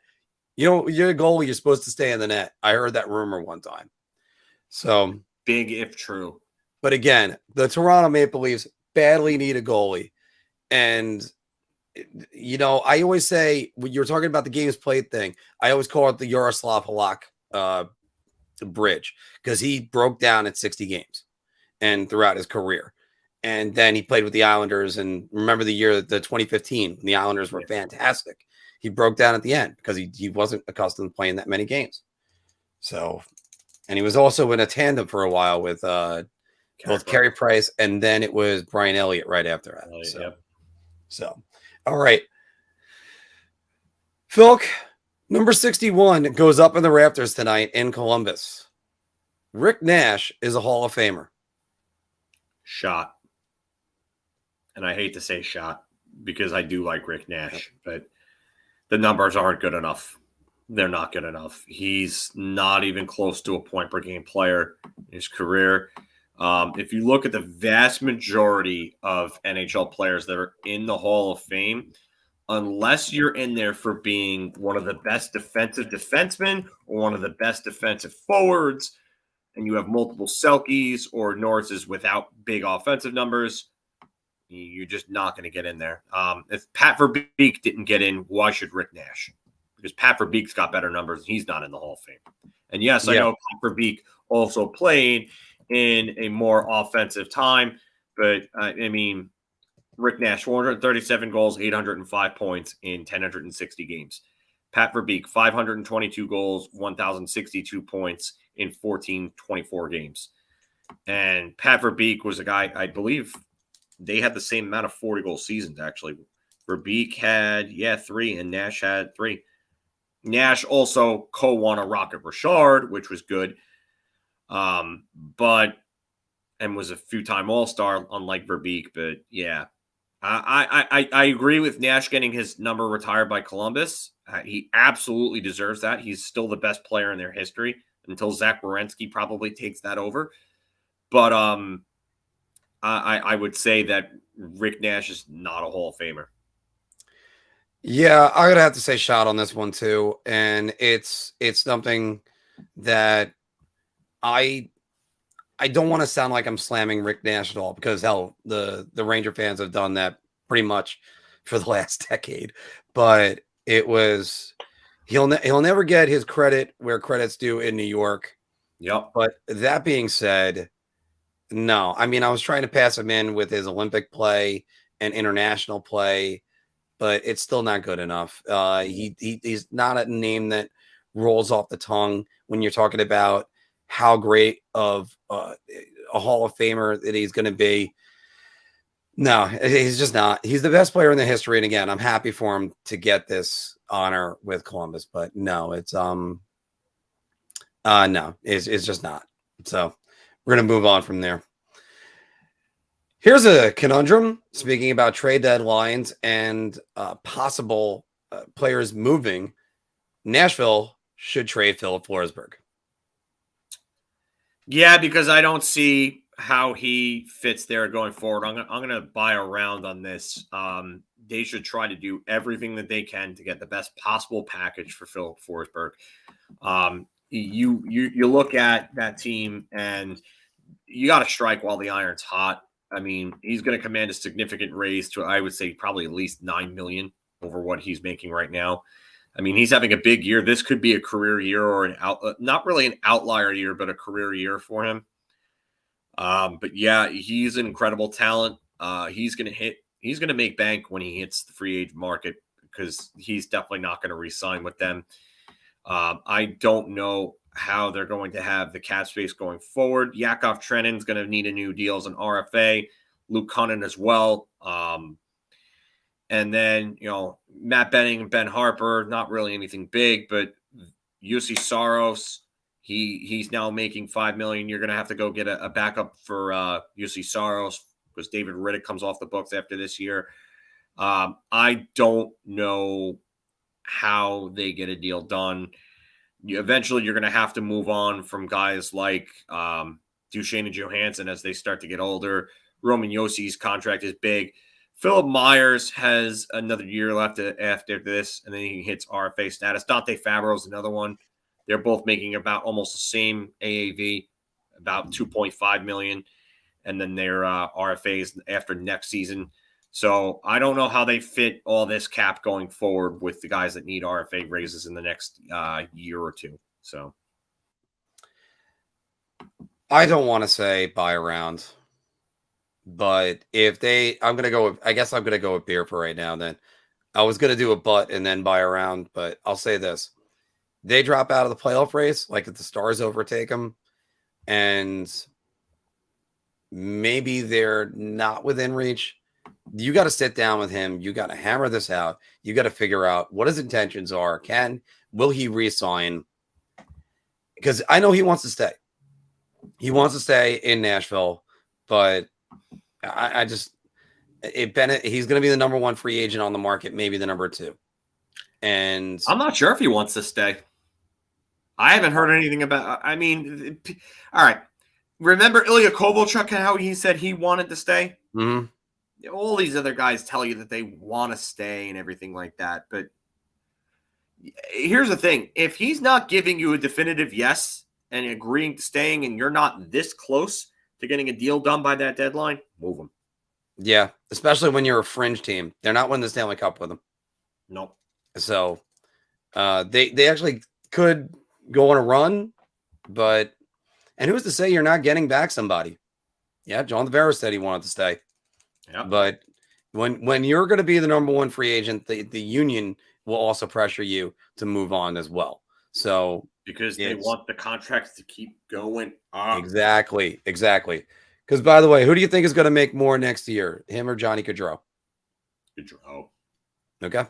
You know, you're a goalie, you're supposed to stay in the net. I heard that rumor one time. So big if true. But again, the Toronto Maple Leafs badly need a goalie. And I always say when you're talking about the games played thing, I always call it the Yaroslav Halak bridge because he broke down at 60 games and throughout his career. And then he played with the Islanders. And remember the year, the 2015, the Islanders were fantastic. He broke down at the end because he wasn't accustomed to playing that many games. So, and he was also in a tandem for a while with both Carey Price and then it was Brian Elliott right after that. So, all right. Philk, number 61 goes up in the rafters tonight in Columbus. Rick Nash is a Hall of Famer. Shot. And I hate to say shot because I do like Rick Nash, but the numbers aren't good enough. They're not good enough. He's not even close to a point per game player in his career. If you look at the vast majority of NHL players that are in the Hall of Fame, unless you're in there for being one of the best defensive defensemen or one of the best defensive forwards, and you have multiple Selkes or Norrises without big offensive numbers, you're just not going to get in there. If Pat Verbeek didn't get in, why should Rick Nash? Because Pat Verbeek's got better numbers, and he's not in the Hall of Fame. And yes, I know Pat Verbeek also played in a more offensive time, but I mean, Rick Nash, 437 goals, 805 points in 1,060 games. Pat Verbeek, 522 goals, 1,062 points in 1,424 games. And Pat Verbeek was a guy, I believe they had the same amount of 40-goal seasons, actually. Verbeek had, 3, and Nash had 3. Nash also co-won a Rocket Richard, which was good. And was a few-time All-Star, unlike Verbeek. But, yeah. I agree with Nash getting his number retired by Columbus. He absolutely deserves that. He's still the best player in their history until Zach Werenski probably takes that over. But I would say that Rick Nash is not a Hall of Famer. Yeah, I'm gonna have to say shot on this one too, and it's something that I don't want to sound like I'm slamming Rick Nash at all because hell, the Ranger fans have done that pretty much for the last decade. But it was he'll never get his credit where credit's due in New York. Yep. But that being said, no, I mean I was trying to pass him in with his Olympic play and international play, but it's still not good enough. He's not a name that rolls off the tongue when you're talking about how great of a Hall of Famer that he's going to be. No, he's just not. He's the best player in the history. And again, I'm happy for him to get this honor with Columbus, but no, it's no, it's just not. So we're going to move on from there. Here's a conundrum. Speaking about trade deadlines and possible players moving, Nashville should trade Philip Forsberg. Yeah, because I don't see how he fits there going forward. I'm gonna buy a round on this. They should try to do everything that they can to get the best possible package for Philip Forsberg. You look at that team and you got to strike while the iron's hot. I mean, he's going to command a significant raise to, I would say, probably at least $9 million over what he's making right now. I mean, he's having a big year. This could be a career year or not really an outlier year, but a career year for him. But yeah, he's an incredible talent. He's going to make bank when he hits the free agent market because he's definitely not going to re-sign with them. I don't know how they're going to have the cap space going forward. Yakov Trennin's going to need a new deal as an RFA. Luke Cunnin as well. And then, Matt Benning and Ben Harper, not really anything big, but Jussi Saros, he's now making $5 million. You're going to have to go get a backup for Jussi Saros because David Riddick comes off the books after this year. I don't know how they get a deal done. Eventually, you're going to have to move on from guys like Duchesne and Johansson as they start to get older. Roman Yossi's contract is big. Philip Myers has another year left after this, and then he hits RFA status. Dante Fabro's another one. They're both making about almost the same AAV, about $2.5 million, and then their RFAs after next season. So I don't know how they fit all this cap going forward with the guys that need RFA raises in the next year or two. So I don't want to say buy around, but if they, I'm gonna go with, I guess I'm gonna go with beer for right now. Then I was gonna do a but and then buy around, but I'll say this: they drop out of the playoff race, like if the Stars overtake them, and maybe they're not within reach. You got to sit down with him. You got to hammer this out. You got to figure out what his intentions are. Will he resign? Because I know he wants to stay. He wants to stay in Nashville, but I just Bennett. He's going to be the number one free agent on the market, maybe the number two. And I'm not sure if he wants to stay. I haven't heard anything about. I mean, all right. Remember Ilya Kovalchuk and how he said he wanted to stay? Mm-hmm. All these other guys tell you that they want to stay and everything like that. But here's the thing. If he's not giving you a definitive yes and agreeing to staying and you're not this close to getting a deal done by that deadline, move him. Yeah, especially when you're a fringe team. They're not winning the Stanley Cup with him. Nope. So they actually could go on a run, but and who's to say you're not getting back somebody? Yeah, John Tavares said he wanted to stay. Yeah. But when you're going to be the number one free agent, the union will also pressure you to move on as well. So because they want the contracts to keep going up. Exactly. Because by the way, who do you think is going to make more next year, him or Johnny Gaudreau? Gaudreau. Okay.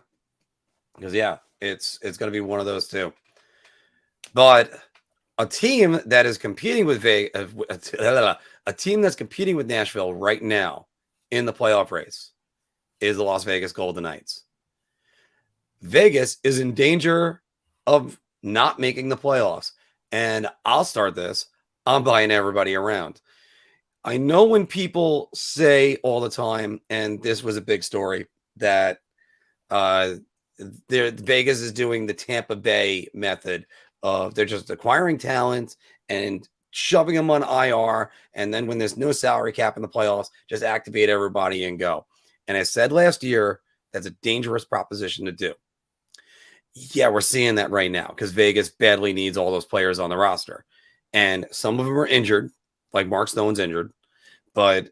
Because it's going to be one of those two. But a team that is competing with a team that's competing with Nashville right now in the playoff race is the Las Vegas Golden Knights. Vegas is in danger of not making the playoffs. And I'll start this. I'm buying everybody around. I know when people say all the time, and this was a big story, that Vegas is doing the Tampa Bay method of they're just acquiring talent and shoving them on IR, and then when there's no salary cap in the playoffs, just activate everybody and go. And I said last year, that's a dangerous proposition to do. Yeah, we're seeing that right now because Vegas badly needs all those players on the roster. And some of them are injured, like Mark Stone's injured, but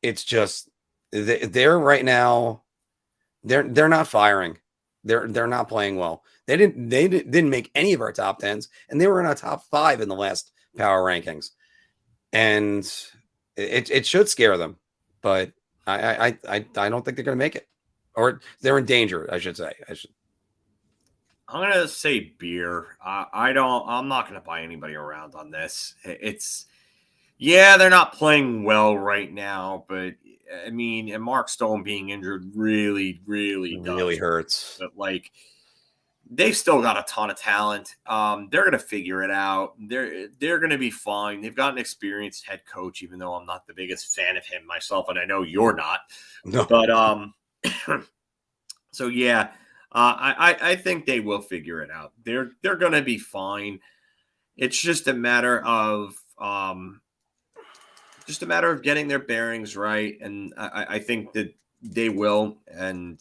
it's just they're right now, they're not firing. They're not playing well. They didn't make any of our top 10s, and they were in our top 5 in the last power rankings. And it should scare them, but I don't think they're going to make it, or they're in danger, I should say. I'm going to say beer. I'm not going to buy anybody around on this. They're not playing well right now, but I mean, and Mark Stone being injured really hurts. But like, they've still got a ton of talent. They're going to figure it out. They're going to be fine. They've got an experienced head coach, even though I'm not the biggest fan of him myself, and I know you're not. No. But so yeah, I think they will figure it out. They're going to be fine. It's just a matter of getting their bearings right, and I think that they will, and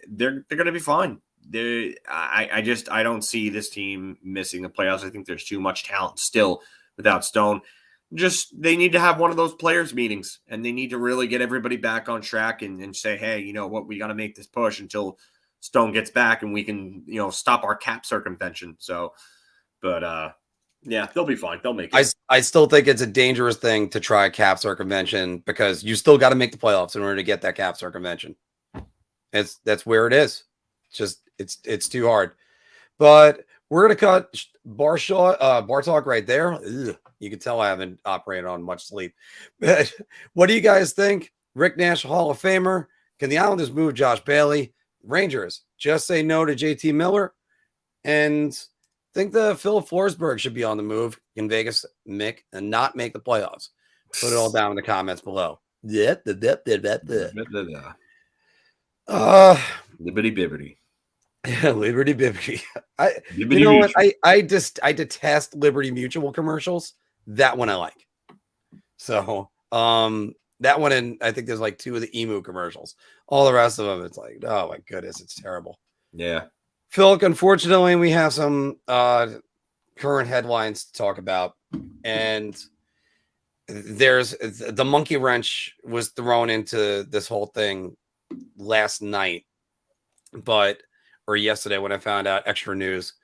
they're going to be fine. I don't see this team missing the playoffs. I think there's too much talent still without Stone. Just they need to have one of those players meetings, and they need to really get everybody back on track and say, hey, you know what, we got to make this push until Stone gets back and we can, stop our cap circumvention. So, but yeah, they'll be fine. They'll make it. I still think it's a dangerous thing to try cap circumvention because you still got to make the playoffs in order to get that cap circumvention. That's where it is. It's too hard. But we're gonna cut bar talk right there. Ugh, you can tell I haven't operated on much sleep. But what do you guys think? Rick Nash, Hall of Famer. Can the Islanders move Josh Bailey? Rangers just say no to JT Miller, and think the Philip Forsberg should be on the move in Vegas, Mick, and not make the playoffs. Put it all down in the comments below. Liberty bibbity. Liberty bibbity. You know what? I detest Liberty Mutual commercials. That one I like. So That one, and I think there's like 2 of the Emu commercials. All the rest of them, it's like, oh my goodness, it's terrible. Yeah. Phil, unfortunately, we have some current headlines to talk about, and there's the monkey wrench was thrown into this whole thing last night, or yesterday when I found out extra news.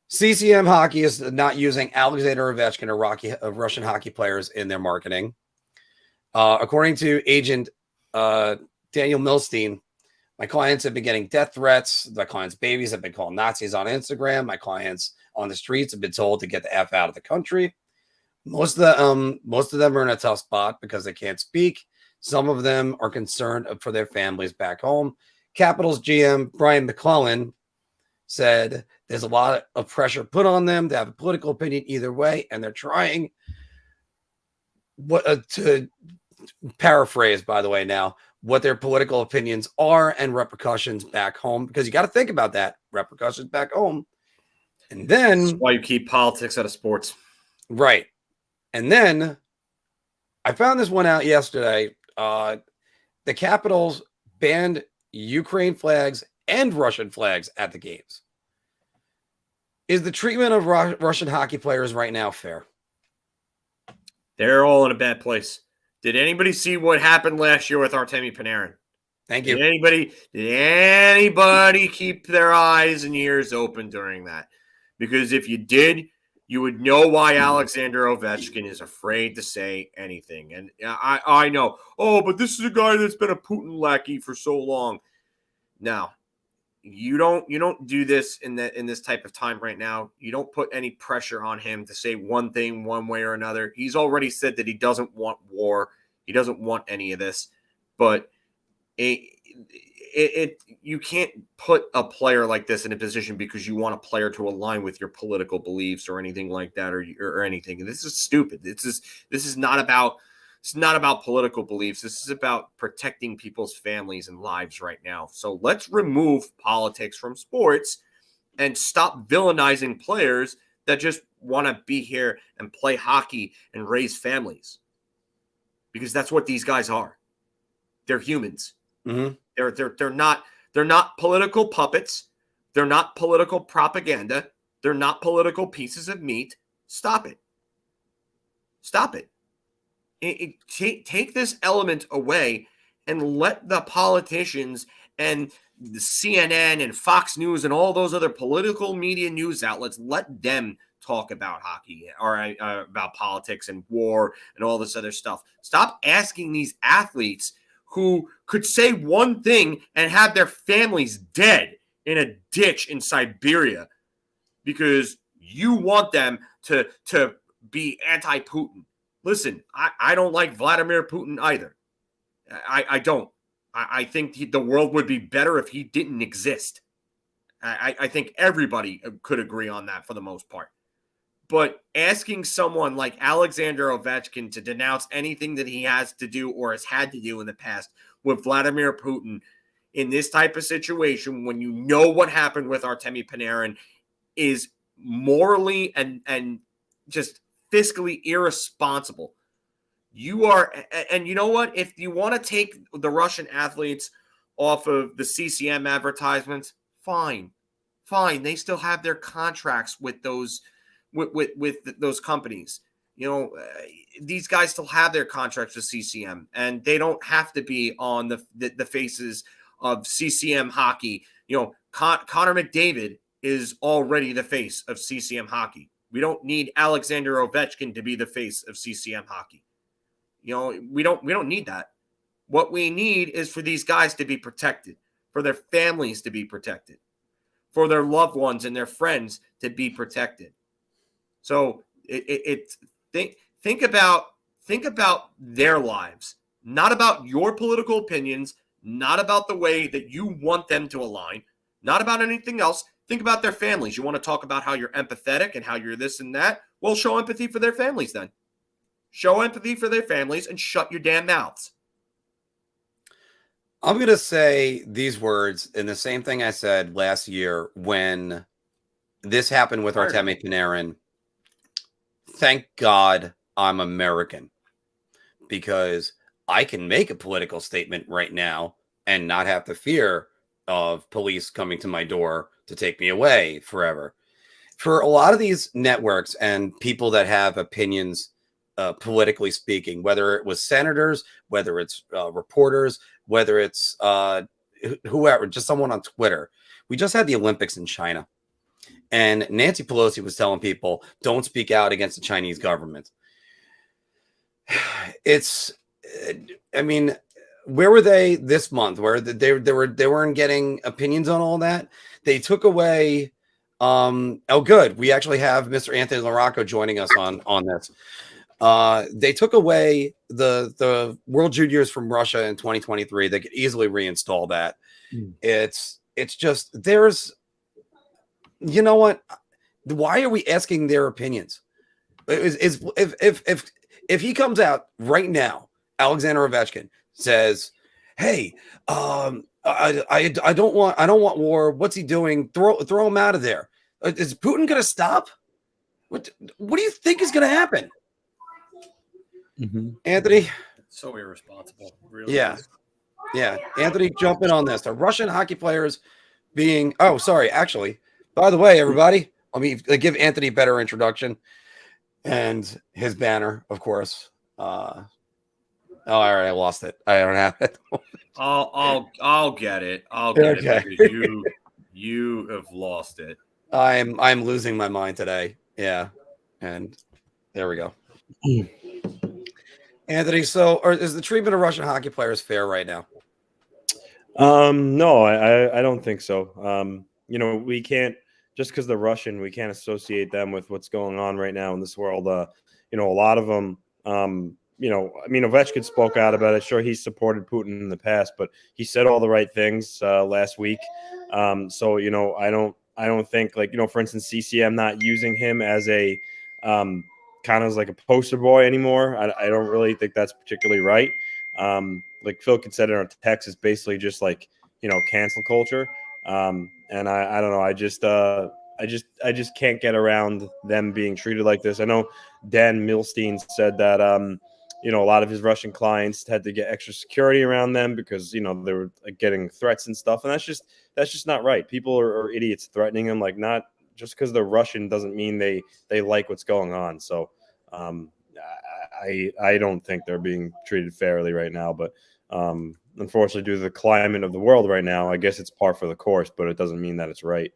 CCM Hockey is not using Alexander Ovechkin or Russian hockey players in their marketing. According to agent Daniel Milstein, my clients have been getting death threats. My clients' babies have been called Nazis on Instagram. My clients on the streets have been told to get the F out of the country. Most of them are in a tough spot because they can't speak. Some of them are concerned for their families back home. Capitals GM Brian McClellan said there's a lot of pressure put on them to have a political opinion either way, and they're trying to paraphrase, by the way, now what their political opinions are and repercussions back home, because you got to think about that, repercussions back home. And then that's why you keep politics out of sports. Right. And then I found this one out yesterday. The Capitals banned Ukraine flags and Russian flags at the games. Is the treatment of Russian hockey players right now fair? They're all in a bad place. Did anybody see what happened last year with Artemi Panarin? Thank you. Did anybody keep their eyes and ears open during that? Because if you did, you would know why Alexander Ovechkin is afraid to say anything. And I know, but this is a guy that's been a Putin lackey for so long. Now, you don't do this in this type of time right now. You don't put any pressure on him to say one thing one way or another. He's already said that he doesn't want war. He doesn't want any of this. But you can't put a player like this in a position because you want a player to align with your political beliefs or anything like that, or anything. This is stupid. This is not about. It's not about political beliefs. This is about protecting people's families and lives right now. So let's remove politics from sports and stop villainizing players that just want to be here and play hockey and raise families. Because that's what these guys are. They're humans. Mm-hmm. They're not political puppets. They're not political propaganda. They're not political pieces of meat. Stop it. Stop it. Take this element away and let the politicians and the CNN and Fox News and all those other political media news outlets, let them talk about hockey or about politics and war and all this other stuff. Stop asking these athletes who could say one thing and have their families dead in a ditch in Siberia because you want them to be anti-Putin. Listen, I don't like Vladimir Putin either. I don't. I think the world would be better if he didn't exist. I think everybody could agree on that for the most part. But asking someone like Alexander Ovechkin to denounce anything that he has to do or has had to do in the past with Vladimir Putin in this type of situation, when you know what happened with Artemi Panarin, is morally and just fiscally irresponsible. You are, and you know what? If you want to take the Russian athletes off of the CCM advertisements, fine. They still have their contracts with those with those companies. You know, these guys still have their contracts with CCM, and they don't have to be on the faces of CCM hockey. You know, Connor McDavid is already the face of CCM hockey. We don't need Alexander Ovechkin to be the face of CCM hockey. You know, we don't need that. What we need is for these guys to be protected, for their families to be protected, for their loved ones and their friends to be protected. So think about their lives, not about your political opinions, not about the way that you want them to align, not about anything else. Think about their families. You want to talk about how you're empathetic and how you're this and that? Well, show empathy for their families then. Show empathy for their families and shut your damn mouths. I'm going to say these words in the same thing I said last year when this happened with Artemi Panarin. Thank God I'm American, because I can make a political statement right now and not have the fear of police coming to my door to take me away forever. For a lot of these networks and people that have opinions, politically speaking, whether it was senators, whether it's reporters, whether it's whoever, just someone on Twitter. We just had the Olympics in China, and Nancy Pelosi was telling people, don't speak out against the Chinese government. I mean, where were they this month? Where they weren't getting opinions on all that. They took away. Oh, good. We actually have Mr. Anthony LaRocco joining us on this. They took away the World Juniors from Russia in 2023. They could easily reinstall that. It's just you know what? Why are we asking their opinions? If he comes out right now, Alexander Ovechkin says, "Hey, I don't want war. What's he doing? Throw him out of there." Is Putin going to stop? What do you think is going to happen? Anthony? So irresponsible. Really. Yeah. Yeah. Anthony, jump in on this. The Russian hockey players being, oh, sorry. Actually, by the way, everybody, let me give Anthony a better introduction and his banner, of course. Oh, all right. I lost it. I don't have it. I'll get it. I'll get it because you have lost it. I'm losing my mind today. Yeah. And there we go. Anthony, so is the treatment of Russian hockey players fair right now? No, I don't think so. We can't, just because they're Russian, we can't associate them with what's going on right now in this world. A lot of them, Ovechkin spoke out about it. Sure, he supported Putin in the past, but he said all the right things last week. I don't think, for instance, CCM not using him as a kind of like a poster boy anymore. I don't really think that's particularly right. Like Phil could said in our text, is basically just cancel culture. And I don't know. I just can't get around them being treated like this. I know Dan Milstein said that a lot of his Russian clients had to get extra security around them because they were getting threats and stuff, and that's just not right. People are idiots threatening them. Not just because they're Russian doesn't mean they like what's going on. So I don't think they're being treated fairly right now. But unfortunately, due to the climate of the world right now, I guess it's par for the course, but it doesn't mean that it's right.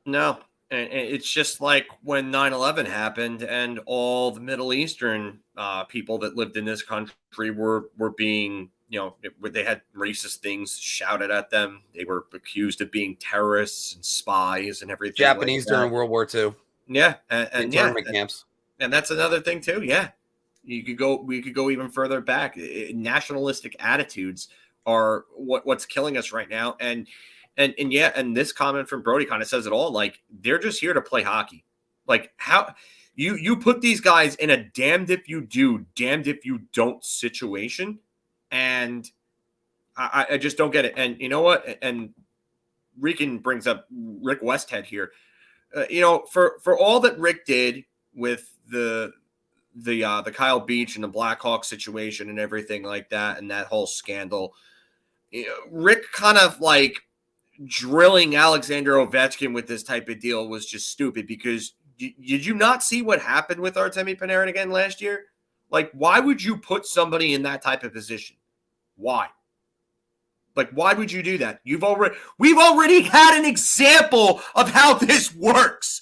No, and it's just like when 9/11 happened and all the Middle Eastern people that lived in this country were being, they had racist things shouted at them. They were accused of being terrorists and spies and everything. Japanese during World War II. Yeah, and internment camps. And that's another thing too. Yeah, we could go even further back. Nationalistic attitudes are what's killing us right now. And this comment from Brody kind of says it all. They're just here to play hockey. How you put these guys in a damned if you do, damned if you don't situation, and I just don't get it. And you know what? And Rican brings up Rick Westhead here. For all that Rick did with the Kyle Beach and the Blackhawks situation and everything like that, and that whole scandal, Rick kind of drilling Alexander Ovechkin with this type of deal was just stupid because did you not see what happened with Artemi Panarin again last year? Why would you put somebody in that type of position? Why? Why would you do that? We've already had an example of how this works.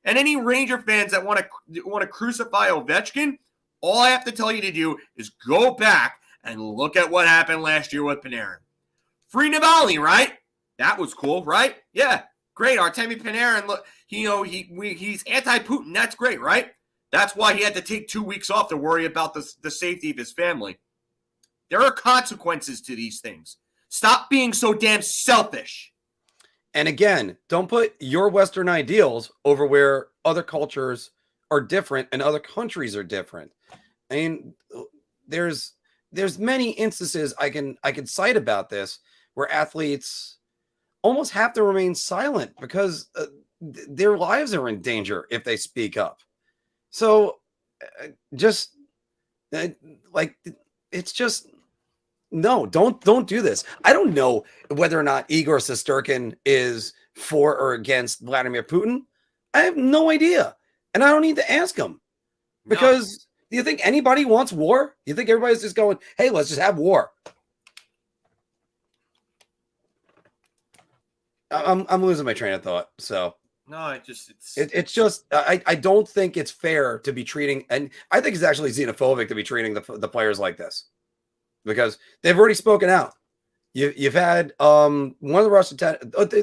And any Ranger fans that want to crucify Ovechkin, all I have to tell you to do is go back and look at what happened last year with Panarin. Free Navalny, right? That was cool, right? Yeah, great. Artemi Panarin, look, he's anti-Putin. That's great, right? That's why he had to take 2 weeks off to worry about the safety of his family. There are consequences to these things. Stop being so damn selfish. And again, don't put your Western ideals over where other cultures are different and other countries are different. I mean, there's many instances I can cite about this where athletes almost have to remain silent because their lives are in danger if they speak up. So it's just no, don't do this. I don't know whether or not Igor Shesterkin is for or against Vladimir Putin. I have no idea. And I don't need to ask him. Because do you think anybody wants war? You think everybody's just going, hey, let's just have war? I'm losing my train of thought. So no, it's just I don't think it's fair to be treating, and I think it's actually xenophobic to be treating the players like this, because they've already spoken out. You've had one of the Russian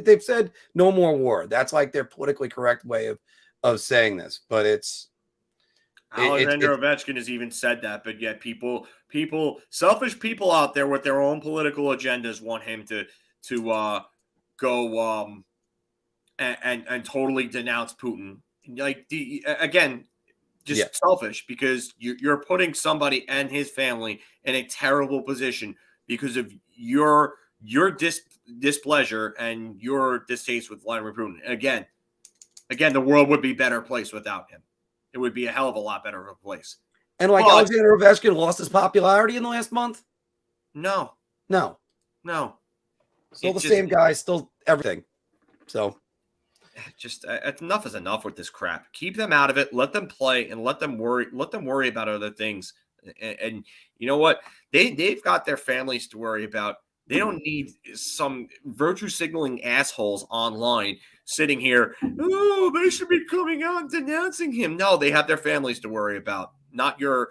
they've said no more war. That's like their politically correct way of saying this, but it's Alexander Ovechkin has even said that, but yet selfish people out there with their own political agendas want him to go and totally denounce Putin. Like selfish, because you're putting somebody and his family in a terrible position because of your displeasure and your distaste with Vladimir Putin. Again, the world would be a better place without him. It would be a hell of a lot better of a place. And Alexander Ovechkin lost his popularity in the last month? No. Still the same guy, still everything. So just enough is enough with this crap. Keep them out of it. Let them play and let them worry about other things. And you know what? They've got their families to worry about. They don't need some virtue signaling assholes online sitting here. Oh, they should be coming out and denouncing him. No, they have their families to worry about, not your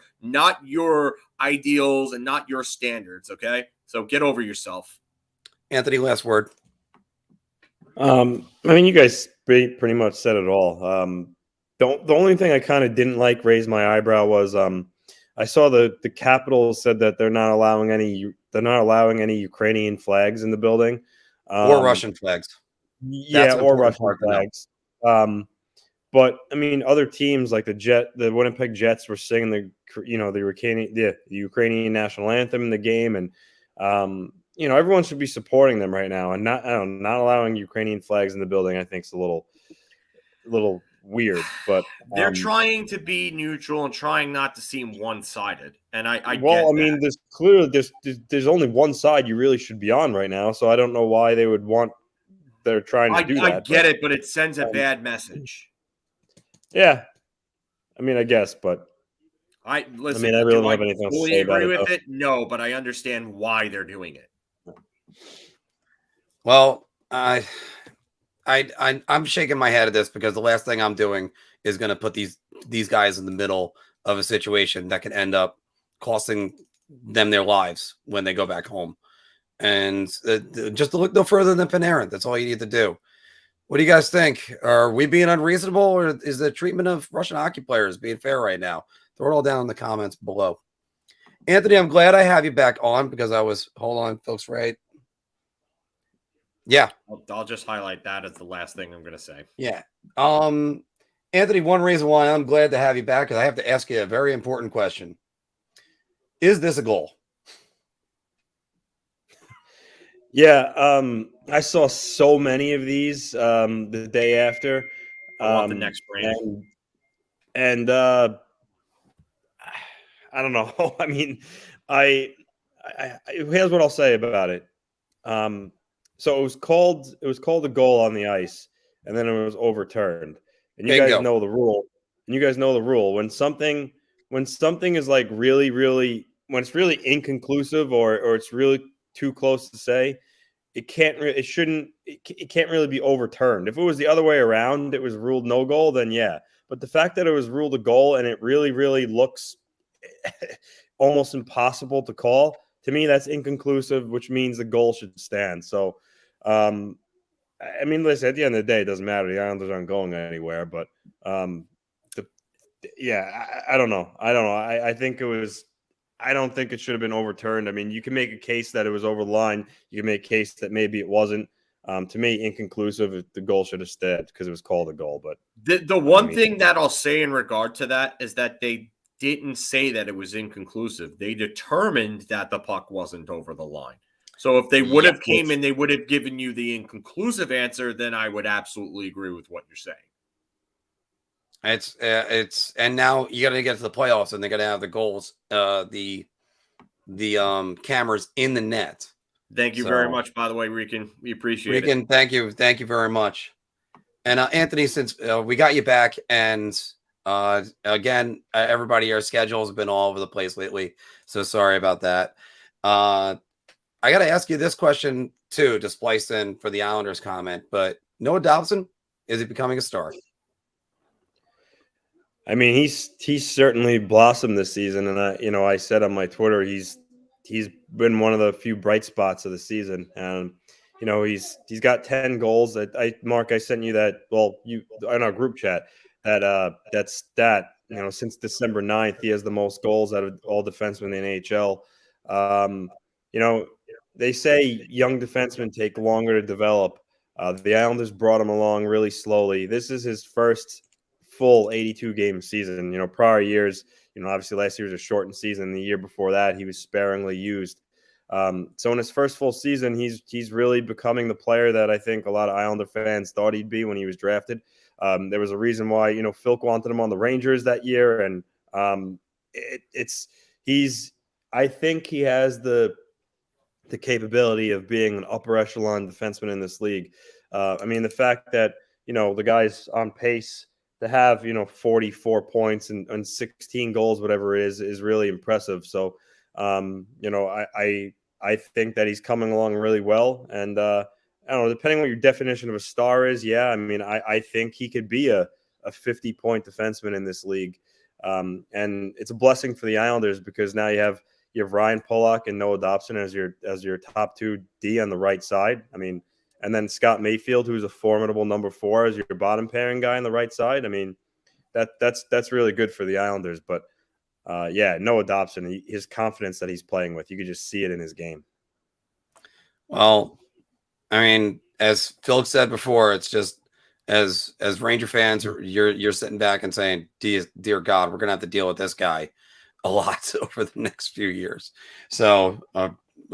ideals and not your standards. Okay, so get over yourself. Anthony, last word. I mean, you guys pretty much said it all. The only thing I kind of didn't raise my eyebrow was I saw the Capitals said that they're not allowing any Ukrainian flags in the building, or Russian flags. Yeah, or Russian flags. But I mean, other teams like the Winnipeg Jets were singing the Ukrainian national anthem in the game, and everyone should be supporting them right now, and not allowing Ukrainian flags in the building. I think is a little weird, but they're trying to be neutral and trying not to seem one-sided. And I mean, there's clearly there's only one side you really should be on right now, so I don't know why they would want. They're trying to do that. I get it, but it sends a bad message. Yeah, I mean, I guess, but I really don't have anything else to say about it. Agree with it? No, but I understand why they're doing it. Well, I'm shaking my head at this because the last thing I'm doing is going to put these guys in the middle of a situation that could end up costing them their lives when they go back home. And just to look no further than Panarin. That's all you need to do. What do you guys think? Are we being unreasonable, or is the treatment of Russian hockey players being fair right now? Throw it all down in the comments below. Anthony, I'm glad I have you back on because hold on, folks, right? Yeah. I'll just highlight that as the last thing I'm going to say. Yeah. Anthony, one reason why I'm glad to have you back is I have to ask you a very important question. Is this a goal? Yeah. I saw so many of these the day after. I want the next brand. And I don't know. I mean, here's what I'll say about it. So it was called a goal on the ice, and then it was overturned. And you guys know the rule. When something is like really, really, when it's really inconclusive or it's really too close to say, it can't really be overturned. If it was the other way around, it was ruled no goal, then yeah. But the fact that it was ruled a goal and it really, really looks almost impossible to call, to me, that's inconclusive, which means the goal should stand. So, I mean, listen, at the end of the day, it doesn't matter. The Islanders aren't going anywhere. But, I don't know. I think it was – I don't think it should have been overturned. I mean, you can make a case that it was over the line. You can make a case that maybe it wasn't. To me, inconclusive. The goal should have stayed because it was called a goal. But the one thing that I'll say in regard to that is that they didn't say that it was inconclusive. They determined that the puck wasn't over the line. So if they would have came and they would have given you the inconclusive answer, then I would absolutely agree with what you're saying. It's and now you got to get to the playoffs and they're going to have the goals, the cameras in the net. Thank you very much, by the way, Rican. We appreciate it. Thank you very much. And Anthony, since we got you back, and again, everybody, our schedule has been all over the place lately, so sorry about that. I got to ask you this question too, to splice in for the Islanders comment. But Noah Dobson, is he becoming a star? I mean, he's certainly blossomed this season, and I said on my Twitter he's been one of the few bright spots of the season. And he's got 10 goals. Mark, I sent you that. Well, you in our group chat that stat. Since December 9th, he has the most goals out of all defensemen in the NHL. They say young defensemen take longer to develop. The Islanders brought him along really slowly. This is his first full 82-game season. Prior years, obviously last year was a shortened season. The year before that, he was sparingly used. So in his first full season, he's really becoming the player that I think a lot of Islander fans thought he'd be when he was drafted. There was a reason why Phil wanted him on the Rangers that year, and I think he has the capability of being an upper echelon defenseman in this league. The fact that the guy's on pace to have 44 points and 16 goals, whatever it is really impressive. So I think that he's coming along really well. And I don't know, depending on what your definition of a star is, I think he could be a 50-point defenseman in this league. And it's a blessing for the Islanders because now you have Ryan Pulock and Noah Dobson as your top 2 D on the right side. And then Scott Mayfield, who's a formidable number 4 as your bottom pairing guy on the right side. That's really good for the Islanders. But Noah Dobson, his confidence that he's playing with, you could just see it in his game. Well, as Phil said before, it's just as Ranger fans, you're sitting back and saying, dear God, we're gonna have to deal with this guy a lot over the next few years. So a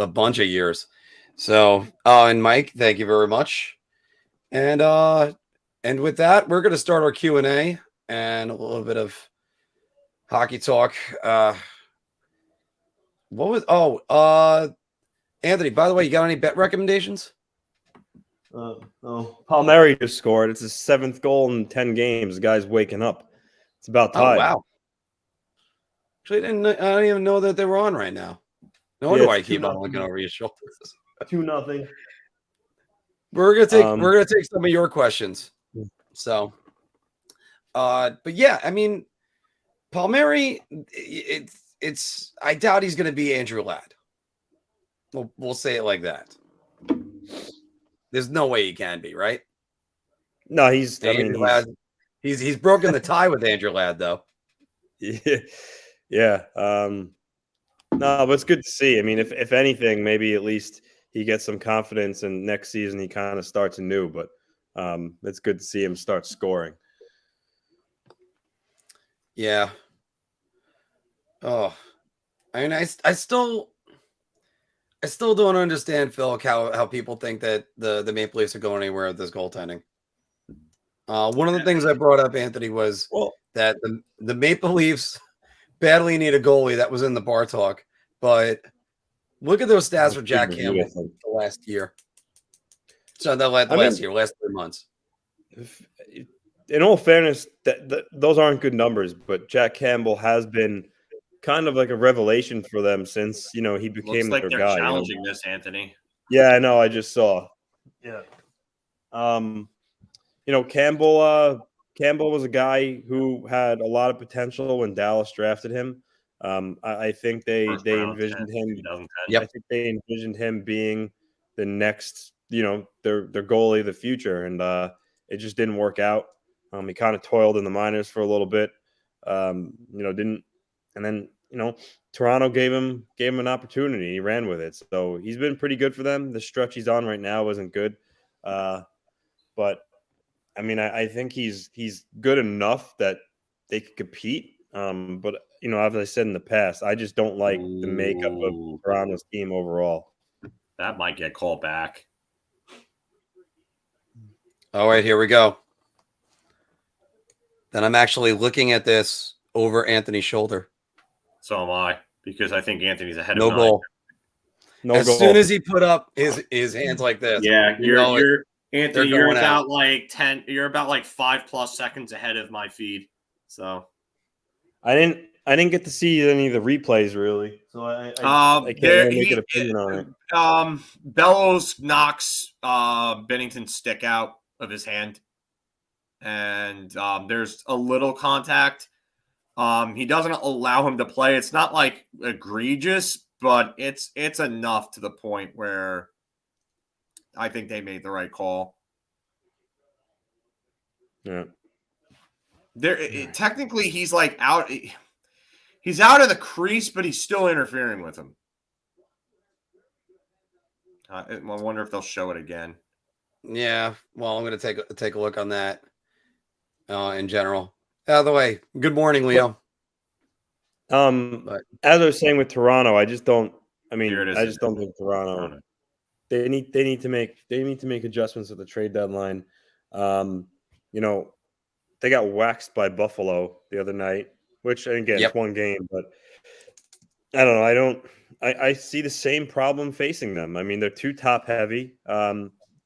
bunch of years. So, and Mike, thank you very much. And with that, we're going to start our Q&A and a little bit of hockey talk. Anthony, by the way, you got any bet recommendations? Palmieri just scored. It's his 7th goal in 10 games. The guy's waking up. It's about time. Oh, wow. Actually, I don't even know that they were on right now. No wonder why I keep on looking over your shoulders. 2-0. We're gonna take some of your questions. So, but yeah, Palmieri, it's I doubt he's gonna be Andrew Ladd. We'll say it like that. There's no way he can be, right? No, Ladd, he's broken the tie with Andrew Ladd though. Yeah. No, but it's good to see. If anything, maybe at least he gets some confidence, and next season he kind of starts anew. But it's good to see him start scoring. Yeah. Oh, I still don't understand, Phil, how people think that the Maple Leafs are going anywhere with this goaltending. One of the things I brought up, Anthony, was that the Maple Leafs badly need a goalie. That was in the bar talk, but look at those stats for Jack Campbell the last year. So the last 3 months. In all fairness, those aren't good numbers, but Jack Campbell has been kind of like a revelation for them since he became Looks like their they're guy. Challenging this, Anthony. Yeah, I know. I just saw. Yeah. Campbell was a guy who had a lot of potential when Dallas drafted him. I think they envisioned him. Yep. I think they envisioned him being the next, their goalie of the future, and it just didn't work out. He kind of toiled in the minors for a little bit, didn't, and then Toronto gave him an opportunity. He ran with it, so he's been pretty good for them. The stretch he's on right now isn't good, but I think he's good enough that they could compete. But as I said in the past, I just don't like the makeup of Toronto's team overall. That might get called back. All right, here we go. Then I'm actually looking at this over Anthony's shoulder. So am I. because I think Anthony's ahead No of 9. goal. No As goal. soon as he put up his hands like this, Yeah, you're Anthony. they're You're going about out. like 10. You're about like 5+ seconds ahead of my feed. So I didn't get to see any of the replays really, so I can't really make an opinion on it. Bellows knocks Bennington's stick out of his hand, and there's a little contact. He doesn't allow him to play. It's not like egregious, but it's enough to the point where I think they made the right call. Yeah. Technically, he's like out. He's out of the crease, but he's still interfering with him. I wonder if they'll show it again. Yeah, well, I'm going to take a look on that in general. Out of the way. Good morning, Leo. As I was saying with Toronto, I just don't think Toronto. They need to make adjustments at the trade deadline. They got waxed by Buffalo the other night, which again it's one game, but I don't know. I see the same problem facing them. I mean, they're too top heavy.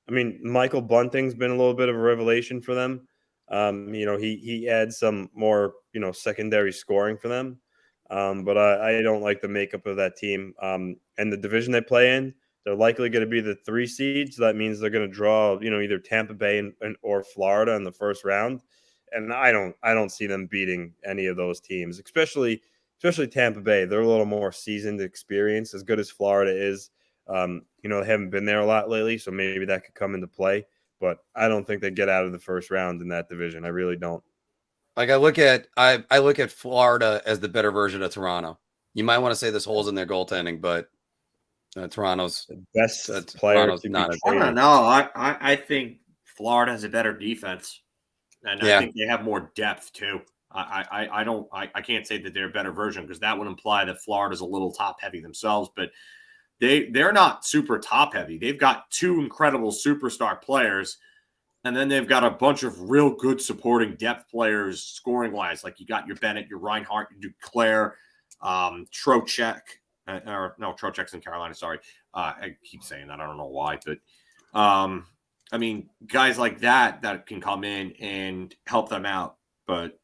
Michael Bunting's been a little bit of a revelation for them. He adds some more, secondary scoring for them. But I don't like the makeup of that team. And the division they play in, they're likely going to be the 3 seed. So that means they're going to draw, either Tampa Bay or Florida in the first round. And I don't see them beating any of those teams, especially Tampa Bay. They're a little more seasoned experience, as good as Florida is. They haven't been there a lot lately, so maybe that could come into play. But I don't think they get out of the first round in that division. I really don't. Like I look at Florida as the better version of Toronto. You might want to say this holes in their goaltending, but Toronto's the best player. Toronto's not I don't know. I think Florida has a better defense, and I think they have more depth too. I can't say that they're a better version because that would imply that Florida's a little top heavy themselves, but they're not super top heavy. They've got 2 incredible superstar players, and then they've got a bunch of real good supporting depth players scoring wise. Like you got your Bennett, your Reinhart, your Duclair, Trocheck. Trocheck's in Carolina. Sorry. I keep saying that. I don't know why, but guys like that can come in and help them out. But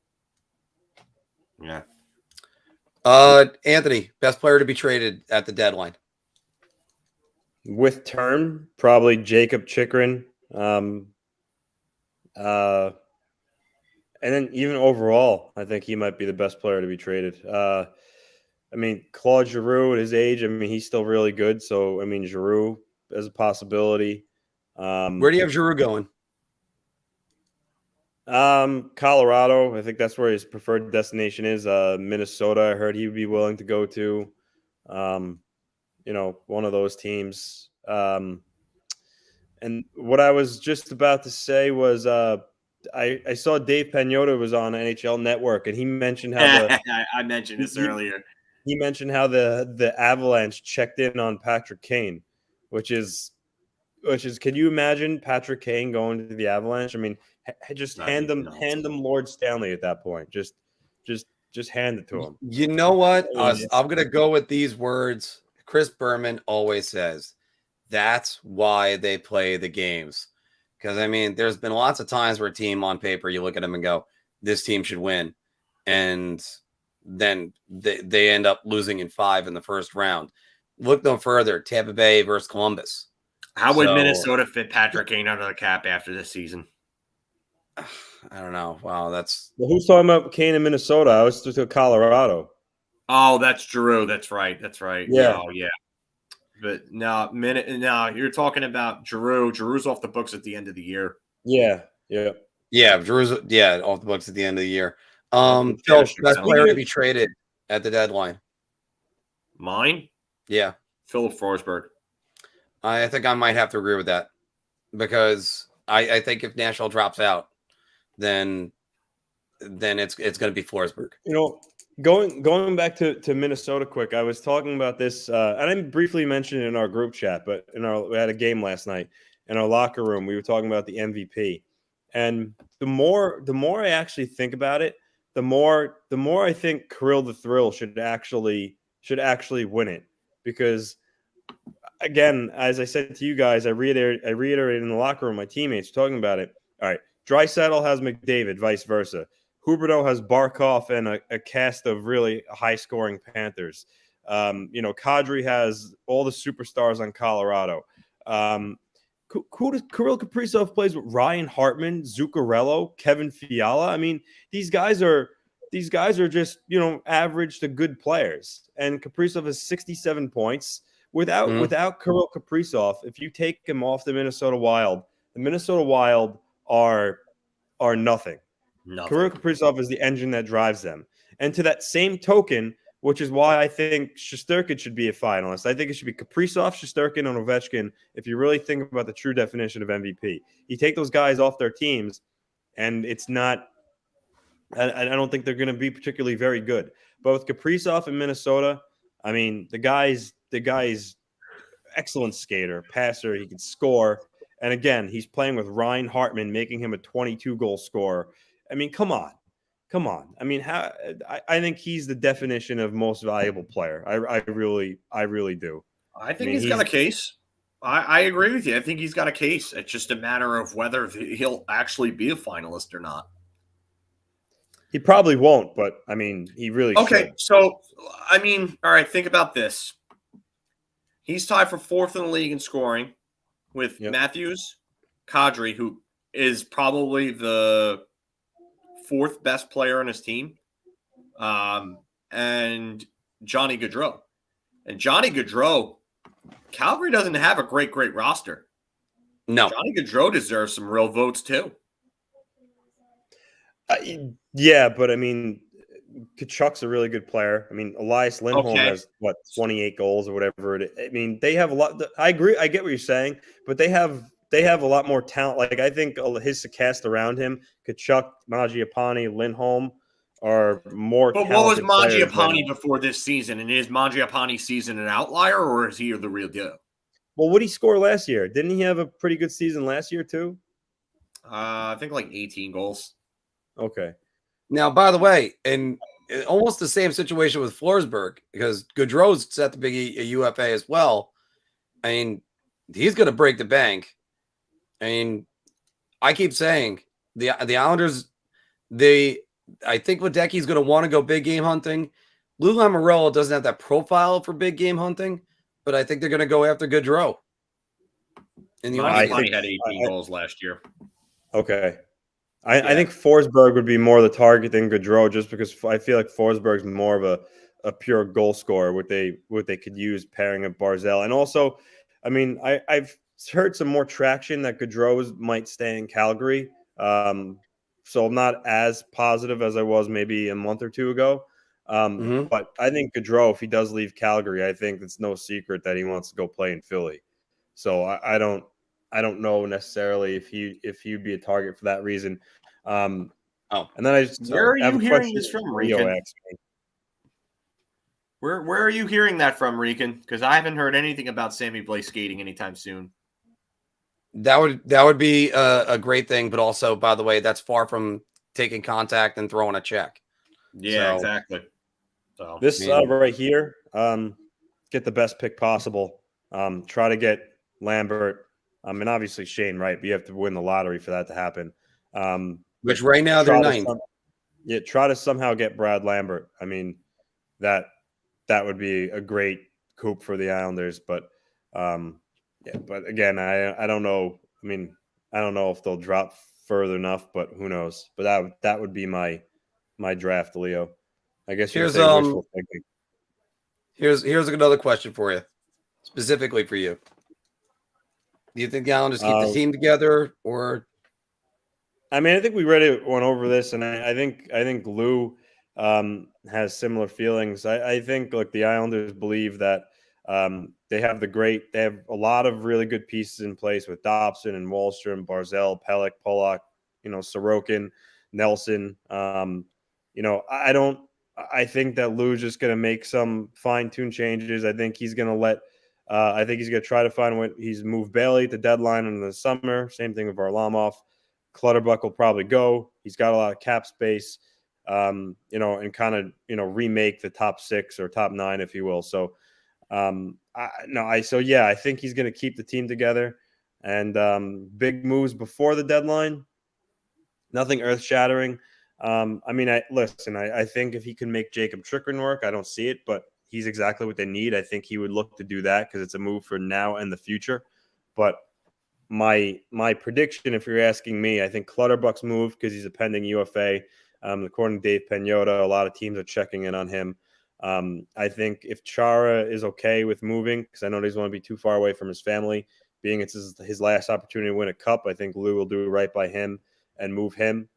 yeah. Anthony, best player to be traded at the deadline. With term, probably Jacob Chikrin. And then even overall, I think he might be the best player to be traded. Claude Giroux at his age, he's still really good. So, Giroux as a possibility. Where do you have Giroux going? Colorado. I think that's where his preferred destination is. Minnesota, I heard he would be willing to go to. One of those teams. And what I was just about to say was I saw Dave Pagnotta was on NHL Network, and he mentioned how I mentioned this earlier. He mentioned how the Avalanche checked in on Patrick Kane, which is can you imagine Patrick Kane going to the Avalanche? Just hand them Lord Stanley at that point. Just hand it to him. You know what? I'm going to go with these words. Chris Berman always says, that's why they play the games. Because, there's been lots of times where a team on paper, you look at them and go, this team should win. And then they end up losing in 5 in the first round. Look no further. Tampa Bay versus Columbus. How would Minnesota fit Patrick Kane under the cap after this season? I don't know. Wow, who's talking about Kane in Minnesota? I was to Colorado. Oh, that's Giroux. That's right. Yeah. Oh, yeah. But no, you're talking about Giroux. Giroux's off the books at the end of the year. Yeah. Giroux's off the books at the end of the year. Phil, best player to be traded at the deadline. Mine? Yeah. Philip Forsberg. I think I might have to agree with that because I think if Nashville drops out, then it's going to be Forsberg. Going back to Minnesota quick, I was talking about this, and I briefly mentioned it in our group chat, but we had a game last night in our locker room. We were talking about the MVP, and the more I actually think about it, the more I think Kirill the Thrill should actually should actually win it. Because, again, as I said to you guys, I reiterated in the locker room, my teammates talking about it. All right, Draisaitl has McDavid, vice versa. Huberdeau has Barkov and a cast of really high-scoring Panthers. Kadri has all the superstars on Colorado. Kirill Kaprizov plays with Ryan Hartman, Zuccarello, Kevin Fiala. I mean, these guys are just, average to good players. And Kaprizov has 67 points. Without Kirill Kaprizov, if you take him off the Minnesota Wild are nothing. Kirill Kaprizov is the engine that drives them. And to that same token, which is why I think Shesterkin should be a finalist. I think it should be Kaprizov, Shesterkin, and Ovechkin if you really think about the true definition of MVP. You take those guys off their teams, and it's not – I don't think they're going to be particularly very good. But with Kaprizov in Minnesota, I mean, the guy's excellent skater, passer. He can score. And, again, he's playing with Ryan Hartman, making him a 22-goal scorer. I mean, come on. I mean, I think he's the definition of most valuable player. I really do. I think he's got a case. I agree with you. I think he's got a case. It's just a matter of whether he'll actually be a finalist or not. He probably won't, but, I mean, he really should. So, I mean, all right, think about this. He's tied for 4th in the league in scoring with Matthews, Kadri, who is probably the 4th best player on his team, and Johnny Gaudreau. And Johnny Gaudreau, Calgary doesn't have a great roster. No. Johnny Gaudreau deserves some real votes too. Yeah, but I mean, Kachuk's a really good player. I mean, Elias Lindholm has 28 goals or whatever. I mean, they have a lot. I agree. I get what you're saying, but they have a lot more talent. Like, I think his cast around him, Kachuk, Mangiapane, Lindholm, are more. But what was Mangiapane before this season? And is Mangiapane's season an outlier, or is he the real deal? Well, what did he score last year? Didn't he have a pretty good season last year too? I think like 18 goals. Okay. Now, by the way, in almost the same situation with Forsberg, because Gaudreau's set to be a UFA as well. I mean, he's going to break the bank. I mean, I keep saying the Islanders, I think Wadecki's going to want to go big game hunting. Lou Lamoriello doesn't have that profile for big game hunting, but I think they're going to go after Gaudreau. I think he had 18 goals last year. Okay. I think Forsberg would be more the target than Gaudreau, just because I feel like Forsberg's more of a pure goal scorer, what they could use pairing up Barzal. And also, I mean, I've heard some more traction that Gaudreau might stay in Calgary. So I'm not as positive as I was maybe a month or two ago. But I think Gaudreau, if he does leave Calgary, I think it's no secret that he wants to go play in Philly. So I don't know necessarily if he'd be a target for that reason. And then where are you hearing this from, Rican? Where are you hearing that from, Rican? Because I haven't heard anything about Sammy Blais skating anytime soon. That would be a great thing, but also, by the way, that's far from taking contact and throwing a check. Yeah, exactly. So this right here, get the best pick possible. Try to get Lambert. And obviously Shane, right? But you have to win the lottery for that to happen. Which right now they're 9th. Try to somehow get Brad Lambert. I mean, that would be a great coup for the Islanders. But but again, I don't know. I mean, I don't know if they'll drop further enough, but who knows? But that would be my draft, Leo. I guess you're wishful thinking. Here's another question for you, specifically for you. Do you think the Islanders keep the team together, or? I mean, I think we went over this, and I think Lou has similar feelings. I think the Islanders believe that they have a lot of really good pieces in place with Dobson and Wahlstrom, Barzal, Pelech, Polak, Sorokin, Nelson. I think that Lou's just going to make some fine-tune changes. I think he's going to try to find he's moved Bailey at the deadline in the summer. Same thing with Varlamov. Clutterbuck will probably go. He's got a lot of cap space. and kind of, remake the top 6 or top 9, if you will. So, I think he's going to keep the team together, and big moves before the deadline. Nothing earth shattering. I think if he can make Jacob Chikrin work, I don't see it, but he's exactly what they need. I think he would look to do that because it's a move for now and the future. But my prediction, if you're asking me, I think Clutterbuck's move because he's a pending UFA. According to Dave Pagnotta, a lot of teams are checking in on him. I think if Chara is okay with moving, because I know he doesn't want to be too far away from his family, being it's his last opportunity to win a cup, I think Lou will do right by him and move him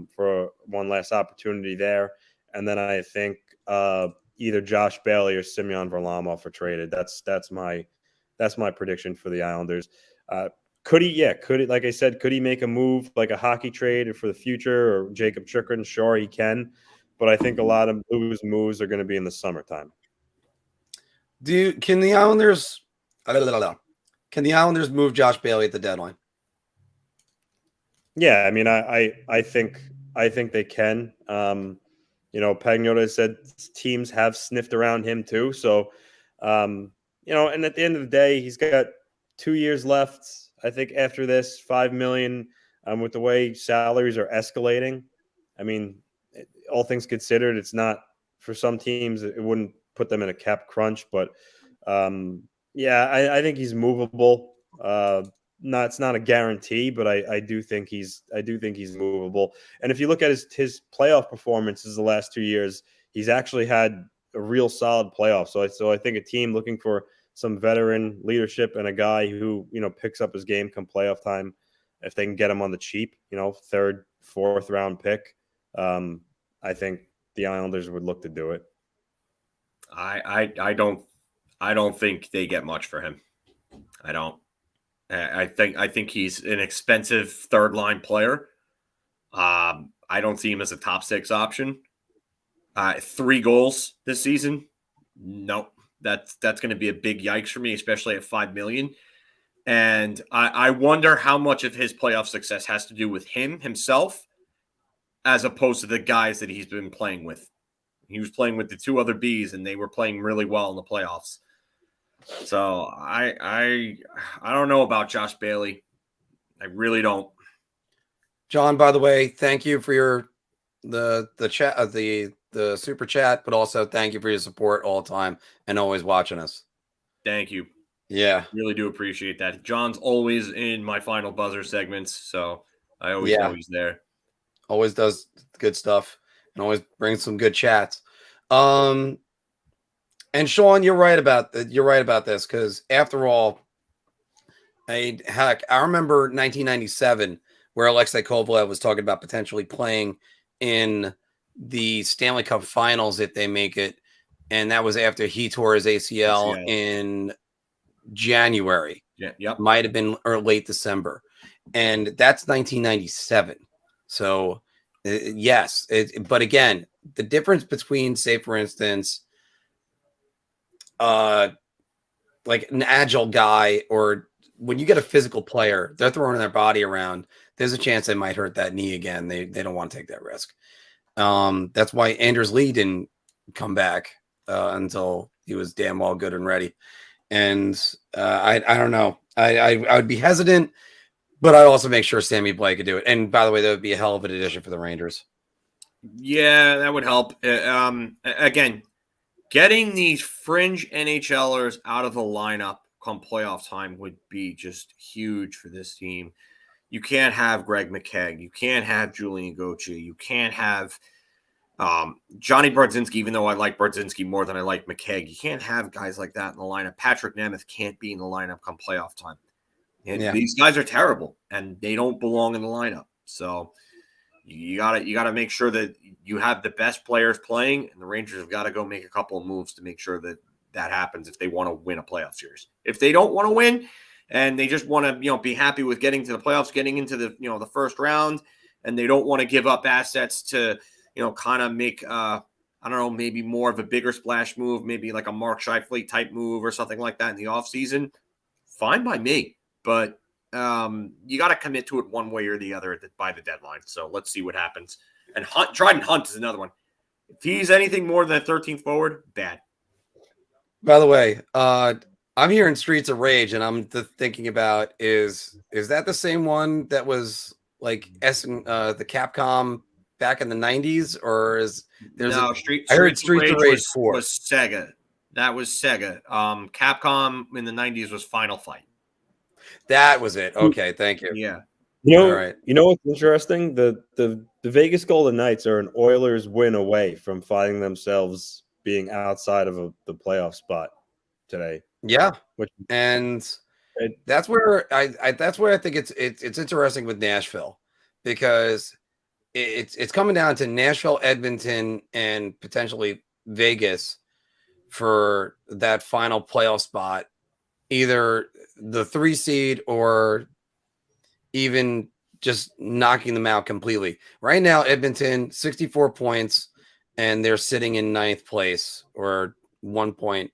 for one last opportunity there. And then I think either Josh Bailey or Semyon Varlamov are traded. That's my prediction for the Islanders. Could he, like I said, could he make a move like a hockey trade for the future or Jacob Chikrin? Sure, he can. But I think a lot of Lou's moves are going to be in the summertime. Can the Islanders move Josh Bailey at the deadline? Yeah, I mean, I think they can. Pagnotta said teams have sniffed around him too. So, and at the end of the day, he's got 2 years left. I think after this, $5 million. With the way salaries are escalating, I mean, all things considered, it's not for some teams. It wouldn't put them in a cap crunch, but I think he's movable. It's not a guarantee, but I do think he's movable. And if you look at his playoff performances the last 2 years, he's actually had a real solid playoff. So I think a team looking for some veteran leadership and a guy who picks up his game come playoff time, if they can get him on the cheap, 3rd, 4th round pick, I think the Islanders would look to do it. I don't think they get much for him. I don't. I think he's an expensive 3rd line player. I don't see him as a top 6 option. 3 goals this season. Nope. That's going to be a big yikes for me, especially at $5 million. And I wonder how much of his playoff success has to do with himself, as opposed to the guys that he's been playing with. He was playing with the 2 other Bs, and they were playing really well in the playoffs. So I don't know about Josh Bailey. I really don't. John, by the way, thank you for the chat, the super chat, but also thank you for your support all the time and always watching us. Thank you. Yeah, really do appreciate that. John's always in my final buzzer segments, so I always know he's there. Always does good stuff and always brings some good chats. And Sean, you're right about this, because after all, I remember 1997 where Alexei Kovalev was talking about potentially playing in the Stanley Cup Finals if they make it, and that was after he tore his ACL. In January. Yeah, yep. Might have been or late December, and that's 1997. So yes, but again, the difference between, say, for instance, like an agile guy, or when you get a physical player, they're throwing their body around, there's a chance they might hurt that knee again. They don't want to take that risk. That's why Anders Lee didn't come back until he was damn well good and ready. And I don't know. I would be hesitant, but I'd also make sure Sammy Blake could do it. And by the way, that would be a hell of an addition for the Rangers. Yeah, that would help. Again, getting these fringe NHLers out of the lineup come playoff time would be just huge for this team. You can't have Greg McKegg. You can't have Julian Gauthier. You can't have Johnny Brodzinski, even though I like Brodzinski more than I like McKegg. You can't have guys like that in the lineup. Patrick Nemeth can't be in the lineup come playoff time. And these guys are terrible, and they don't belong in the lineup. So you gotta make sure that you have the best players playing, and the Rangers have got to go make a couple of moves to make sure that that happens if they want to win a playoff series. If they don't want to win and they just want to, be happy with getting to the playoffs, getting into the, the first round, and they don't want to give up assets to, kind of make, I don't know, maybe more of a bigger splash move, maybe like a Mark Scheifele type move or something like that in the offseason, fine by me. But you got to commit to it one way or the other by the deadline. So let's see what happens. And Dryden Hunt is another one. If he's anything more than a 13th forward, bad. By the way, I'm hearing Streets of Rage, and I'm thinking about is that the same one that was like the Capcom back in the 90s, or is there's no, I heard Streets of Rage 4 was Sega. That was Sega. Capcom in the 90s was Final Fight. That was it. Okay, thank you. Yeah. All right. You know what's interesting? The Vegas Golden Knights are an Oilers win away from finding themselves being outside of the playoff spot today. Yeah, and that's where I think it's interesting with Nashville, because it's coming down to Nashville, Edmonton, and potentially Vegas for that final playoff spot, either the 3 seed or even just knocking them out completely. Right now, Edmonton 64 points, and they're sitting in 9th place, or 1 point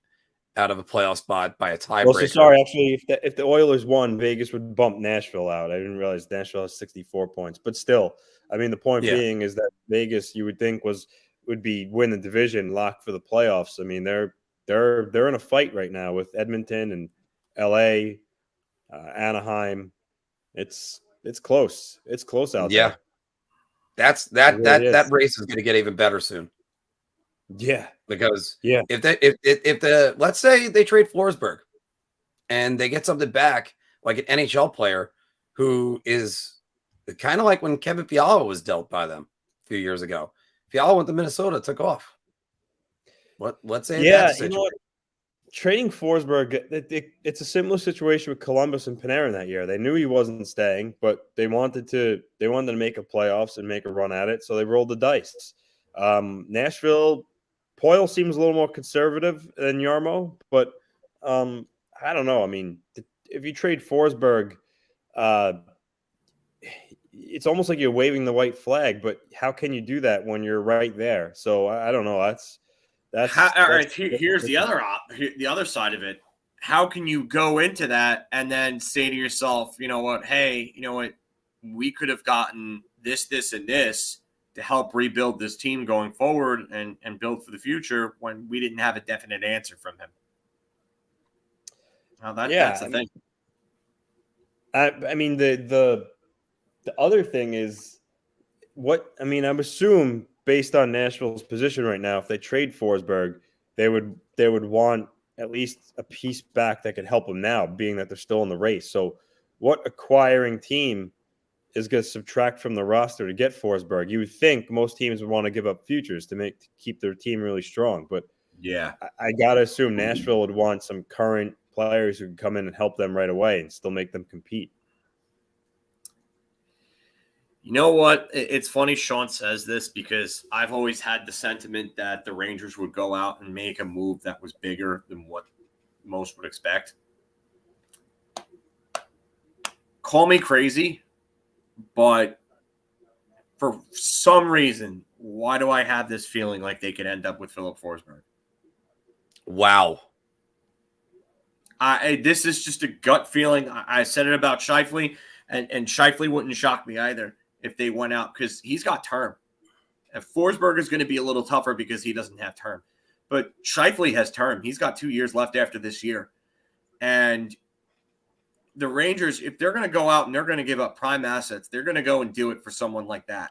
out of a playoff spot by a tiebreaker. Well, so sorry, actually, if the Oilers won, Vegas would bump Nashville out. I didn't realize Nashville has 64 points, but still, I mean, the point being is that Vegas, you would think would be win the division, lock for the playoffs. I mean, they're in a fight right now with Edmonton and LA, Anaheim. It's close. It's close out there. That race is going to get even better soon. Yeah, because if the let's say they trade Forsberg and they get something back, like an NHL player who is kind of like when Kevin Fiala was dealt by them a few years ago. Fiala went to Minnesota, took off. Let's say that's the situation. Trading Forsberg, it's a similar situation with Columbus and Panarin that year. They knew he wasn't staying, but they wanted to make a playoffs and make a run at it, so they rolled the dice. Nashville, Poyle seems a little more conservative than Yarmo, but I don't know. I mean, if you trade Forsberg, it's almost like you're waving the white flag, but how can you do that when you're right there? So I don't know. All right. Here's the other side of it. How can you go into that and then say to yourself, you know what? Hey, you know what? We could have gotten this, and this to help rebuild this team going forward and build for the future when we didn't have a definite answer from him. Now that's the thing. I mean, the other thing is I assume based on Nashville's position right now, if they trade Forsberg, they would want at least a piece back that could help them now, being that they're still in the race. So what acquiring team is going to subtract from the roster to get Forsberg? You would think most teams would want to give up futures to keep their team really strong. But yeah, I got to assume Nashville would want some current players who can come in and help them right away and still make them compete. You know what? It's funny Sean says this, because I've always had the sentiment that the Rangers would go out and make a move that was bigger than what most would expect. Call me crazy, but for some reason, why do I have this feeling like they could end up with Philip Forsberg? Wow. This is just a gut feeling. I said it about Scheifele, and Scheifele wouldn't shock me either if they went out, because he's got term. And Forsberg is going to be a little tougher because he doesn't have term. But Scheifele has term. He's got 2 years left after this year. And the Rangers, if they're going to go out and they're going to give up prime assets, they're going to go and do it for someone like that.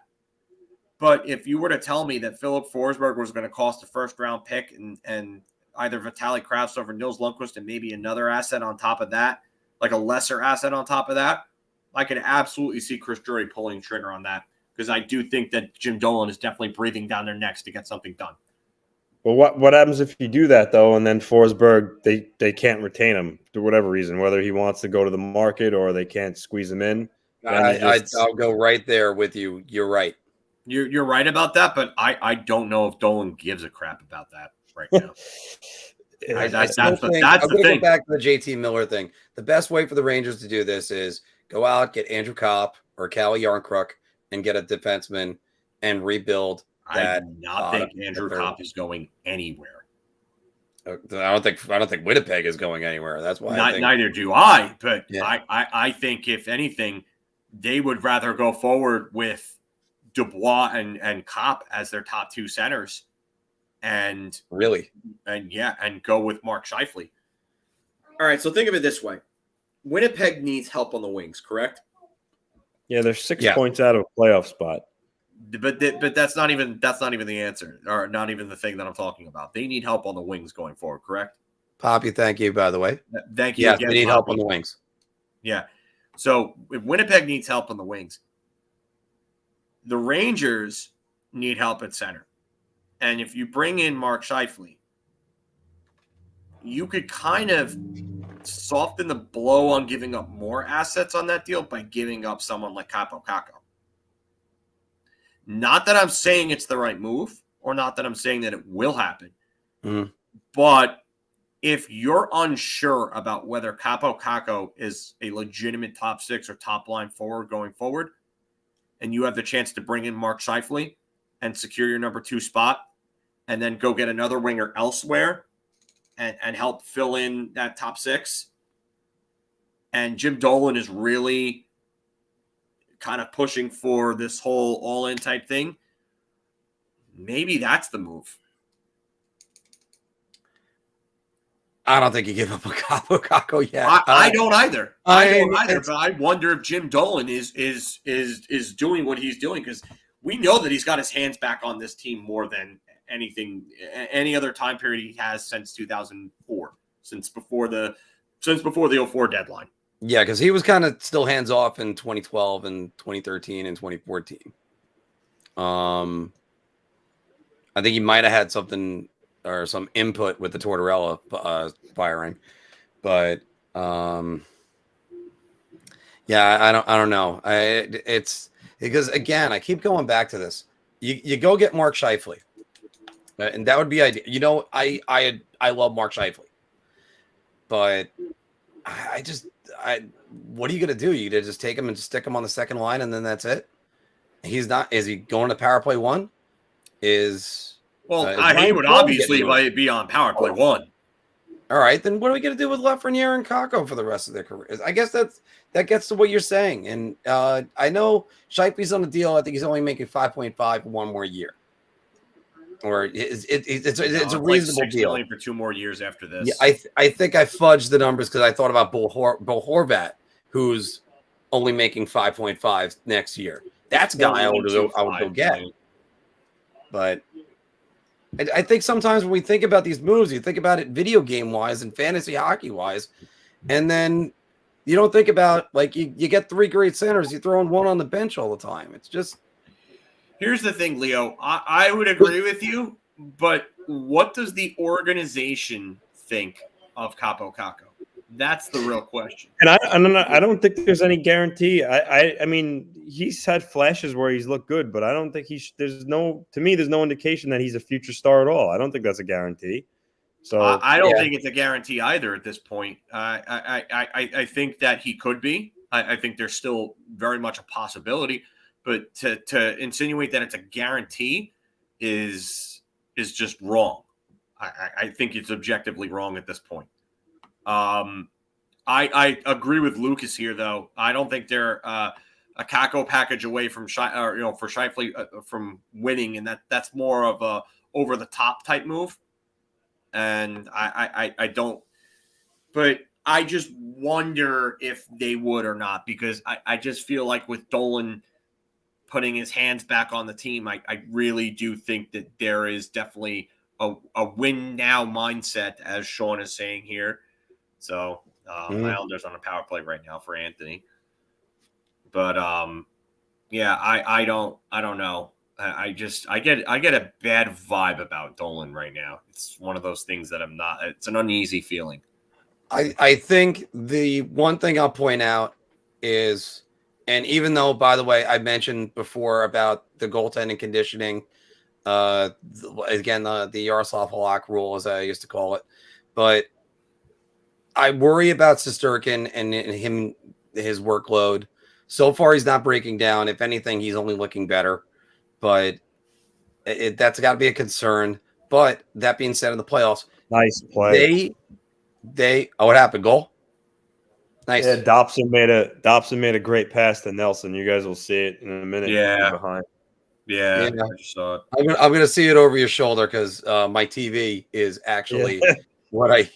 But if you were to tell me that Philip Forsberg was going to cost a first-round pick and either Vitaly Kravtsov or Nils Lundkvist and maybe another asset on top of that, like a lesser asset on top of that, I could absolutely see Chris Drury pulling trigger on that, because I do think that Jim Dolan is definitely breathing down their necks to get something done. Well, what happens if you do that, though, and then Forsberg, they can't retain him for whatever reason, whether he wants to go to the market or they can't squeeze him in? I'll go right there with you. You're right. You're right about that, but I don't know if Dolan gives a crap about that right now. That's the thing. Go back to the JT Miller thing. The best way for the Rangers to do this is go out, get Andrew Kopp or Calle Yarncrook and get a defenseman and rebuild that. I do not think Andrew Kopp is going anywhere. I don't think Winnipeg is going anywhere. That's why neither do I. But yeah. I think if anything, they would rather go forward with Dubois and Kopp as their top two centers, and go with Mark Scheifele. All right, so think of it this way: Winnipeg needs help on the wings, correct? Yeah, they're 6 points out of a playoff spot. But that's not even the answer, or not even the thing that I'm talking about. They need help on the wings going forward, correct? Poppy, thank you, by the way. Thank you. Yes, again, they need Poppy. help on the wings. Yeah. So if Winnipeg needs help on the wings, the Rangers need help at center. And if you bring in Mark Scheifele, you could kind of soften the blow on giving up more assets on that deal by giving up someone like Kaapo Kakko. Not that I'm saying it's the right move, or not that I'm saying that it will happen. But if you're unsure about whether Kaapo Kakko is a legitimate top six or top line forward going forward, and you have the chance to bring in Mark Scheifele and secure your number 2 spot, and then go get another winger elsewhere and help fill in that top six, and Jim Dolan is really kind of pushing for this whole all-in type thing, maybe that's the move. I don't think you give up a Kaapo Kakko yet. I don't either. I don't either. It's- But I wonder if Jim Dolan is doing what he's doing, because we know that he's got his hands back on this team more than any other time period he has since 2004, since before the 04 deadline. Yeah, because he was kind of still hands off in 2012 and 2013 and 2014. I think he might have had something or some input with the Tortorella firing, but yeah, I don't know. It's because, again, I keep going back to this. You go get Mark Scheifele, and that would be ideal. You know, I love Mark Scheifele, but what are you gonna do? You gonna just take him and just stick him on the second line, and then that's it? He's not. Is he going to power play 1? He would obviously be on power play 1. All right, then what are we going to do with Lafreniere and Kakko for the rest of their careers? I guess that gets to what you're saying. And I know Scheifele's on the deal. I think he's only making 5.5 one more year. Or it's a reasonable like $6 deal million for 2 more years after this. Yeah, I think I fudged the numbers because I thought about Bo Horvat, who's only making 5.5 next year. That's a guy I would go get. But I think sometimes when we think about these moves, you think about it video game wise and fantasy hockey wise, and then you don't think about, like, you get 3 great centers, you throw in 1 on the bench all the time. It's just. Here's the thing, Leo. I would agree with you, but what does the organization think of Kaapo Kakko? That's the real question. And I don't think there's any guarantee. I mean, he's had flashes where he's looked good, but I don't think there's no indication that he's a future star at all. I don't think that's a guarantee. So I don't think it's a guarantee either at this point. I think that he could be. I think there's still very much a possibility, but to insinuate that it's a guarantee is just wrong. I think it's objectively wrong at this point. I agree with Lucas here, though. I don't think they're a Kakko package away from for Scheifele from winning, and that's more of a over the top type move. And I don't, but I just wonder if they would or not, because I just feel like with Dolan putting his hands back on the team, I really do think that there is definitely a win now mindset, as Sean is saying here. So Islanders on a power play right now for Anthony. But yeah, I don't know. I get a bad vibe about Dolan right now. It's one of those things that it's an uneasy feeling. I think the one thing I'll point out is, and even though, by the way, I mentioned before about the goaltending conditioning, again, the Yaroslav Halak rule, as I used to call it, but I worry about Shesterkin and his workload. So far, he's not breaking down. If anything, he's only looking better. But that's got to be a concern. But that being said, in the playoffs, nice play. What happened? Goal? Nice. Yeah, Dobson made a great pass to Nelson. You guys will see it in a minute. Yeah. Behind. Yeah, Yeah. I just saw it. I'm gonna see it over your shoulder because my TV is actually what I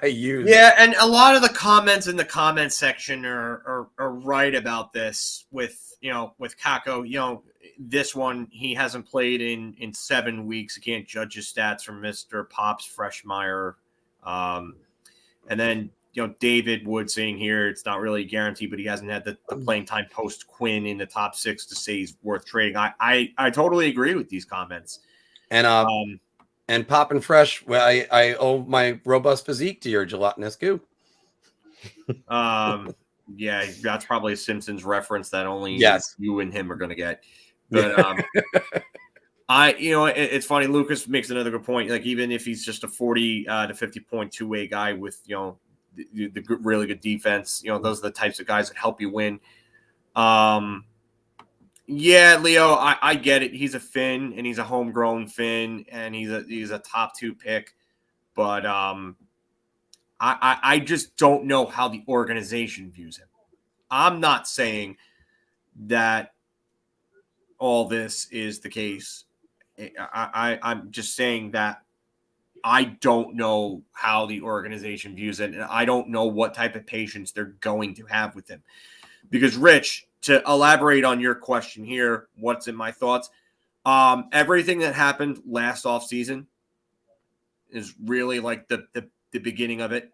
use. Yeah, and a lot of the comments in the comment section are right about this with Kako. This one, he hasn't played in 7 weeks. You can't judge his stats from Mr. Pops Freshmeyer. And then David Wood saying here it's not really a guarantee, but he hasn't had the playing time post Quinn in the top 6 to say he's worth trading. I totally agree with these comments. And Pop and Fresh, well, I owe my robust physique to your gelatinous goo. Yeah, that's probably a Simpsons reference that only you and him are going to get. But it's funny. Lucas makes another good point. Like, even if he's just a 40 to 50 point two-way guy with the really good defense, those are the types of guys that help you win. Yeah, Leo, I get it. He's a Finn, and he's a homegrown Finn, and he's a top 2 pick. But I just don't know how the organization views him. I'm not saying that all this is the case. I'm just saying that I don't know how the organization views it, and I don't know what type of patience they're going to have with him. Because, Rich, to elaborate on your question here, what's in my thoughts? Everything that happened last offseason is really like the beginning of it.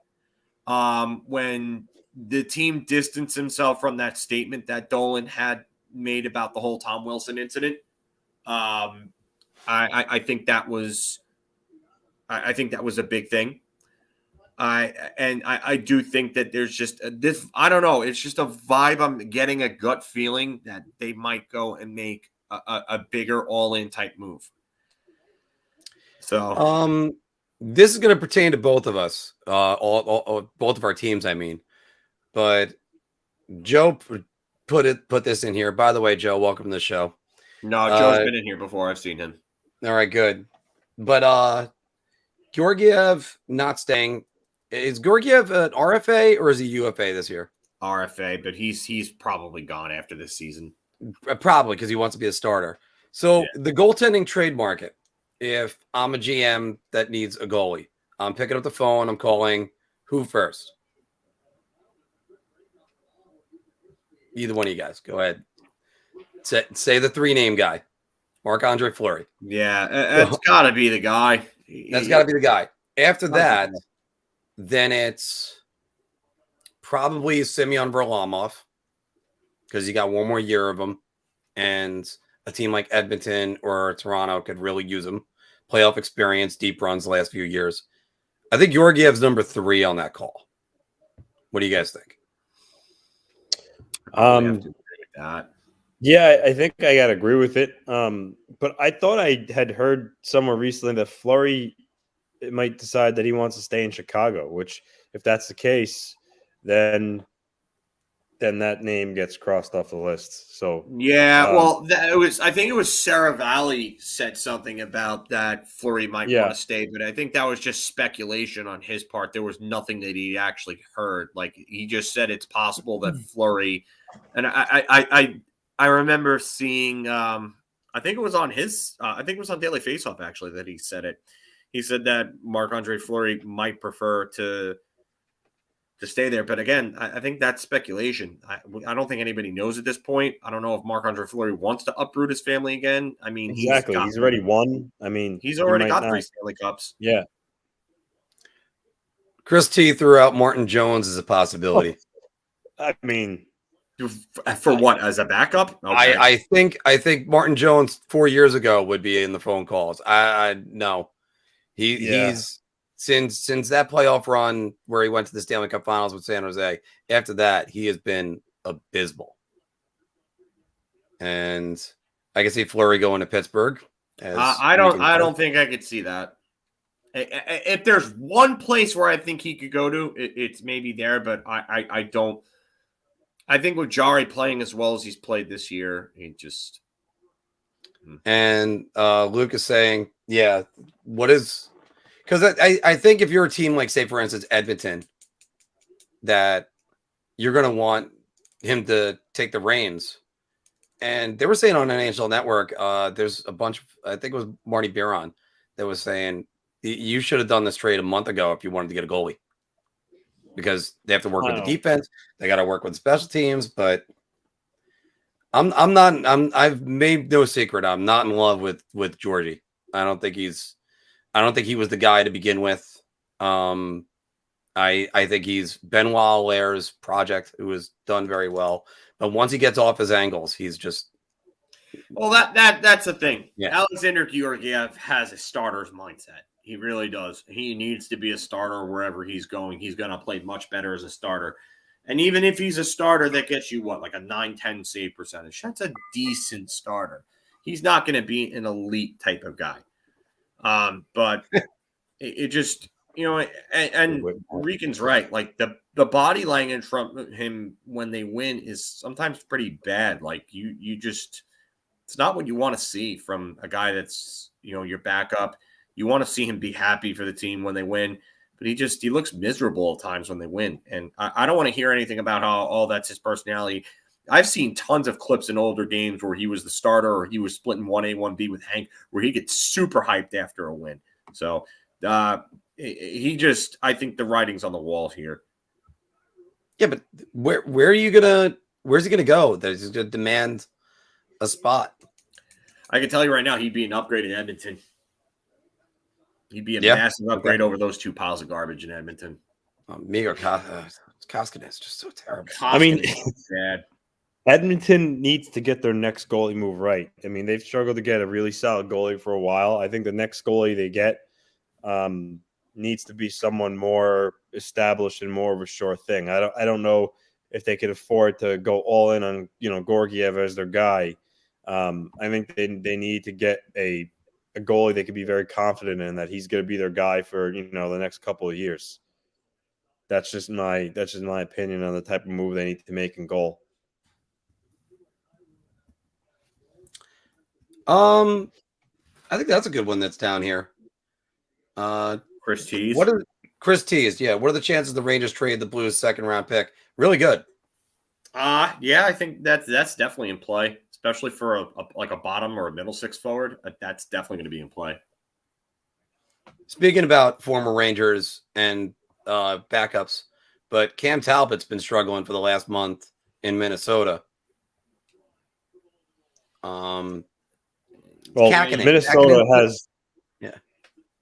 When the team distanced himself from that statement that Dolan had made about the whole Tom Wilson incident, I think that was a big thing. I do think that there's just this. I don't know. It's just a vibe. I'm getting a gut feeling that they might go and make a bigger all-in type move. So, this is going to pertain to both of us, all both of our teams. I mean, but Joe put this in here. By the way, Joe, welcome to the show. No, Joe's been in here before. I've seen him. All right, good. But Georgiev not staying. Is Georgiev an RFA or is he UFA this year? RFA, but he's probably gone after this season. Probably because he wants to be a starter. So the goaltending trade market, if I'm a GM that needs a goalie, I'm picking up the phone, I'm calling who first? Either one of you guys. Go ahead. Say the 3-name guy. Marc-Andre Fleury. Yeah, that's got to be the guy. That's got to be the guy. After that, then it's probably Semyon Varlamov because you got one more year of him, and a team like Edmonton or Toronto could really use him. Playoff experience, deep runs the last few years. I think Georgiev's number 3 on that call. What do you guys think? Yeah, I think I gotta agree with it. But I thought I had heard somewhere recently that Fleury might decide that he wants to stay in Chicago, which, if that's the case, then that name gets crossed off the list. So I think it was Sarah Valley said something about that Fleury might want to stay, but I think that was just speculation on his part. There was nothing that he actually heard. Like, he just said it's possible that Fleury, and I remember seeing I think it was on Daily Faceoff actually that he said it. He said that Marc-Andre Fleury might prefer to stay there. But again, I think that's speculation. I don't think anybody knows at this point. I don't know if Marc-Andre Fleury wants to uproot his family again. I mean, exactly. He's already won. I mean, he's already got 3 Stanley Cups. Yeah. Chris T threw out Martin Jones as a possibility. I mean, for what, as a backup? Okay. I think Martin Jones 4 years ago would be in the phone calls. No. He's since that playoff run where he went to the Stanley Cup Finals with San Jose. After that, he has been abysmal. And I can see Fleury going to Pittsburgh. I don't think I could see that. If there's one place where I think he could go to, it's maybe there. But I don't. I think with Jari playing as well as he's played this year, he just. And Luke is saying, yeah, what is – because I think if you're a team like, say, for instance, Edmonton, that you're going to want him to take the reins. And they were saying on NHL Network, there's a bunch of, I think it was Marty Biron that was saying you should have done this trade a month ago if you wanted to get a goalie, because they have to work with the defense, they got to work with special teams. But I've made no secret, I'm not in love with Georgie. I don't think he was the guy to begin with. I think he's Benoit Allaire's project, who has done very well. But once he gets off his angles, he's just. Well, that's the thing. Yeah. Alexander Georgiev has a starter's mindset. He really does. He needs to be a starter wherever he's going. He's going to play much better as a starter. And even if he's a starter that gets you, like a 9-10 save percentage, that's a decent starter. He's not going to be an elite type of guy. But it just, and Rican's right. Like the body language from him when they win is sometimes pretty bad. Like you just, it's not what you want to see from a guy that's, your backup. You want to see him be happy for the team when they win, but he looks miserable at times when they win. And I don't want to hear anything about how all that's his personality. I've seen tons of clips in older games where he was the starter or he was splitting 1A, 1B with Hank, where he gets super hyped after a win. So I think the writing's on the wall here. Yeah, but where's he gonna go? That he's gonna demand a spot. I can tell you right now, he'd be an upgrade in Edmonton. He'd be a massive upgrade over those two piles of garbage in Edmonton. Igor Koskinen is just so terrible. I mean, bad. Edmonton needs to get their next goalie move right. I mean, they've struggled to get a really solid goalie for a while. I think the next goalie they get needs to be someone more established and more of a sure thing. I don't know if they could afford to go all in on Georgiev as their guy. I think they need to get a goalie they could be very confident in that he's going to be their guy for the next couple of years. That's just my opinion on the type of move they need to make in goal. I think that's a good one that's down here. Chris Tease. Chris Tease? Yeah. What are the chances the Rangers trade the Blues second round pick? Really good. Yeah, I think that's definitely in play, especially for a bottom or a middle six forward. That's definitely going to be in play. Speaking about former Rangers and backups, but Cam Talbot's been struggling for the last month in Minnesota.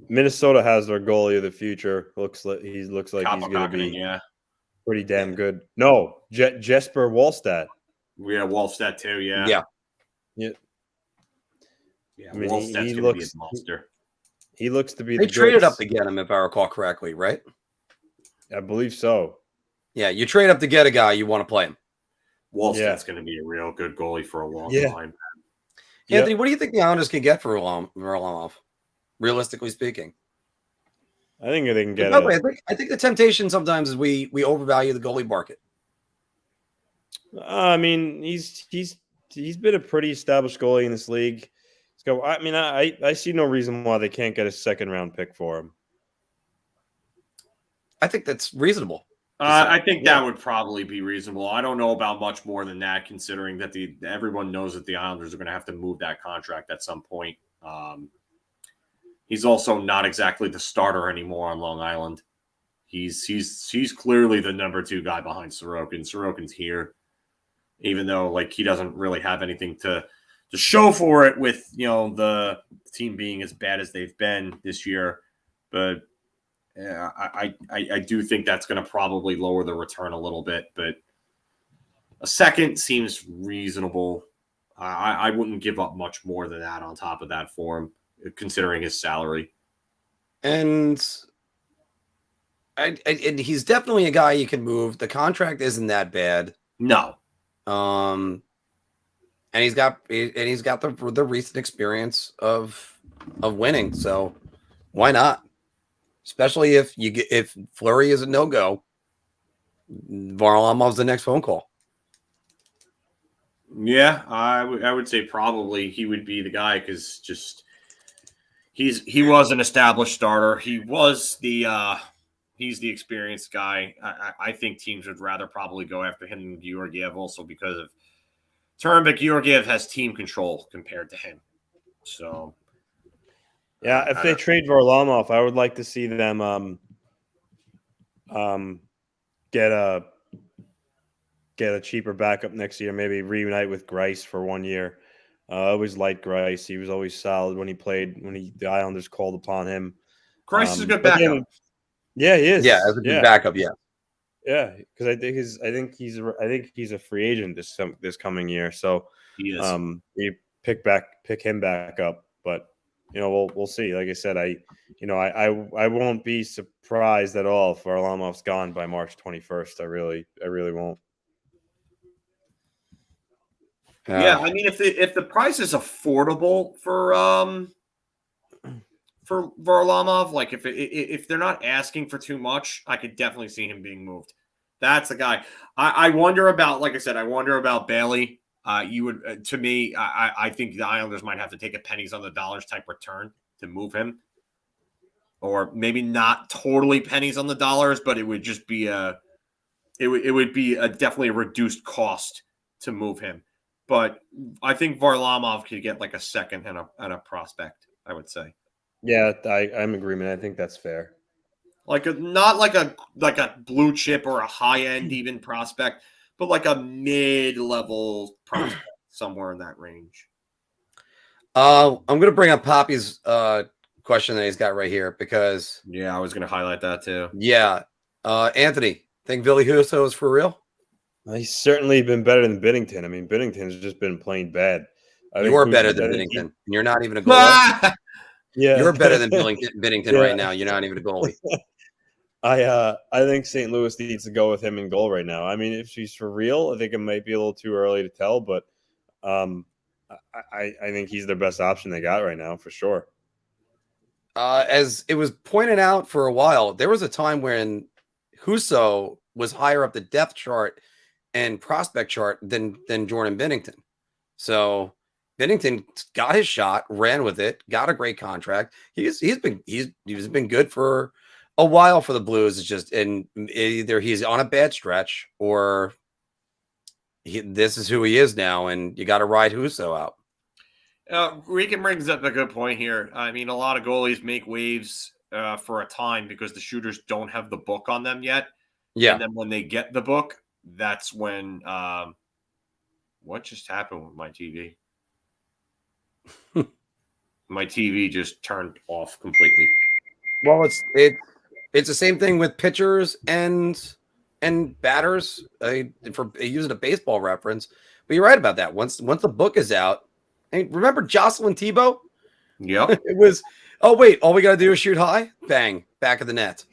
Minnesota has their goalie of the future. Looks like he's going to be pretty damn good. No, Jesper Wallstedt. Yeah, Wallstedt too. Yeah. Yeah. I mean, Wallstedt's going to be a monster. He looks to be. They traded up to get him, if I recall correctly, right? I believe so. Yeah, you trade up to get a guy, you want to play him. Wallstedt's going to be a real good goalie for a long time. Anthony, what do you think the Islanders can get for Varlamov? Realistically speaking, I think they can get. By the way, I think the temptation sometimes is we overvalue the goalie market. I mean, he's been a pretty established goalie in this league. So I mean, I see no reason why they can't get a second round pick for him. I think that's reasonable. I think that would probably be reasonable. I don't know about much more than that, considering that everyone knows that the Islanders are going to have to move that contract at some point. He's also not exactly the starter anymore on Long Island. He's clearly the number 2 guy behind Sorokin. Sorokin's here, even though he doesn't really have anything to show for it with the team being as bad as they've been this year. But yeah, I do think that's going to probably lower the return a little bit. But a second seems reasonable. I wouldn't give up much more than that on top of that for him, considering his salary. And he's definitely a guy you can move. The contract isn't that bad. No. And he's got the recent experience of winning. So why not? Especially if Fleury is a no-go, Varlamov's the next phone call. Yeah, I would say probably he would be the guy, because he was an established starter. He was he's the experienced guy. I think teams would rather probably go after him than Georgiev, also because of Turnbuck, Georgiev has team control compared to him. So, yeah, if they trade Varlamov, I would like to see them get a cheaper backup next year. Maybe reunite with Grice for 1 year. I always liked Grice. He was always solid when he played. The Islanders called upon him. Grice is a good backup. Yeah, he is. Yeah, as a good backup. Yeah. Yeah, because I think he's a free agent this coming year. So He is. You pick him back up, but we'll see. Like I said, I won't be surprised at all if Varlamov's gone by March 21st. I really won't. Yeah, I mean, if the price is affordable for Varlamov, like if they're not asking for too much, I could definitely see him being moved. That's the guy. I wonder about, like I said, I wonder about Bailey. You would, to me, I think the Islanders might have to take a pennies on the dollars type return to move him, or maybe not totally pennies on the dollars, but it would just be it would be definitely a reduced cost to move him. But I think Varlamov could get like a second and a prospect, I would say. Yeah, I'm in agreement. I think that's fair. Not like a blue chip or a high end even prospect, but like a mid level prospect somewhere in that range. I'm gonna bring up Poppy's question that he's got right here because I was gonna highlight that too. Yeah, Anthony, think Billy Husso is for real? He's certainly been better than Binnington. I mean, Binnington's just been playing bad. You're better than Binnington, and you're not even a goalie. Yeah, you're better than Binnington right now. You're not even a goalie. I think St. Louis needs to go with him in goal right now. I mean, if she's for real, I think it might be a little too early to tell, but I think he's their best option they got right now for sure. As it was pointed out for a while, there was a time when Husso was higher up the depth chart and prospect chart than Jordan Binnington. So Binnington got his shot, ran with it, got a great contract. He's been good for a while for the Blues. It's just, and either he's on a bad stretch or this is who he is now, and you got to ride Husso out. Regan brings up a good point here. I mean, a lot of goalies make waves for a time because the shooters don't have the book on them yet. Yeah. And then when they get the book, that's when what just happened with my TV? My TV just turned off completely. Well, it's the same thing with pitchers and batters. For using a baseball reference, but you're right about that. Once the book is out, and remember Jocelyn Thibault? Yep. It was. Oh wait, all we gotta do is shoot high, bang, back of the net.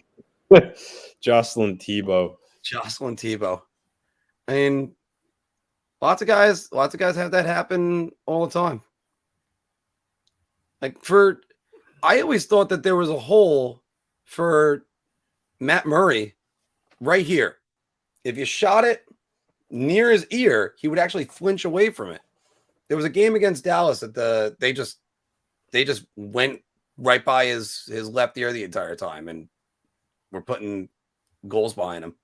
Jocelyn Thibault. I mean, lots of guys have that happen all the time. I always thought that there was a hole for Matt Murray right here. If you shot it near his ear, he would actually flinch away from it. There was a game against Dallas that they just went right by his left ear the entire time, and we're putting goals behind him.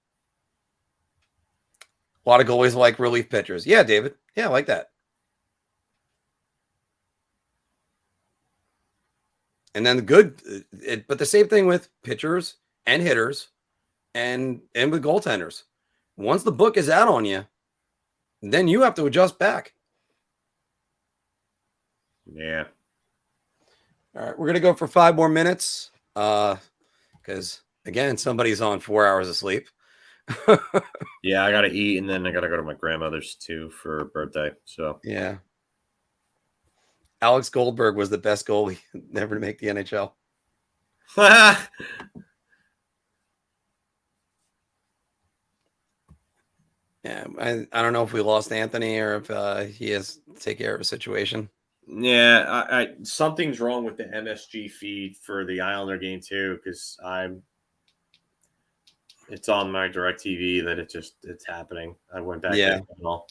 A lot of goalies like relief pitchers. Yeah, David. Yeah, I like that. And then but the same thing with pitchers and hitters and with goaltenders. Once the book is out on you, then you have to adjust back. Yeah. All right, we're going to go for 5 more minutes because, again, somebody's on 4 hours of sleep. Yeah, I got to eat, and then I got to go to my grandmother's, too, for her birthday. So yeah. Alex Goldberg was the best goalie never to make the NHL. Yeah, I don't know if we lost Anthony or if he has to take care of a situation. Yeah, I something's wrong with the MSG feed for the Islander game too, because it's on my DirecTV that it's happening. I went back to the channel,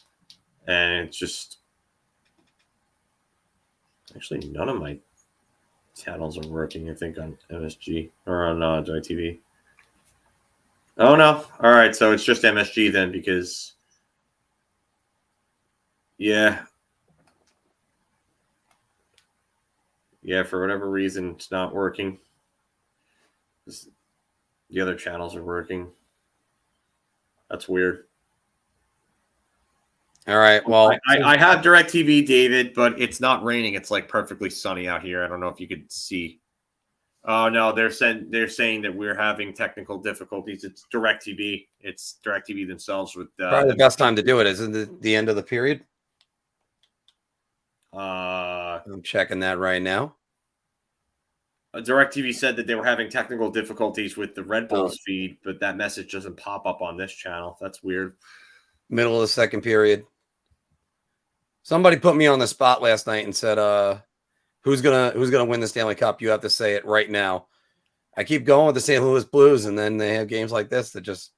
and it's just actually none of my channels are working. I think on MSG or on DirecTV. Oh no! All right, so it's just MSG then because Yeah. Yeah, for whatever reason, it's not working. The other channels are working. That's weird. All right. Well, I have DirecTV, David, but it's not raining. It's like perfectly sunny out here. I don't know if you could see. Oh no, they're saying that we're having technical difficulties. It's DirecTV. It's DirecTV themselves with probably the best time to do it is in the end of the period. I'm checking that right now. DirecTV said that they were having technical difficulties with the Red Bulls feed, but that message doesn't pop up on this channel. That's weird. Middle of the second period. Somebody put me on the spot last night and said, who's gonna win the Stanley Cup? You have to say it right now. I keep going with the St. Louis Blues, and then they have games like this that just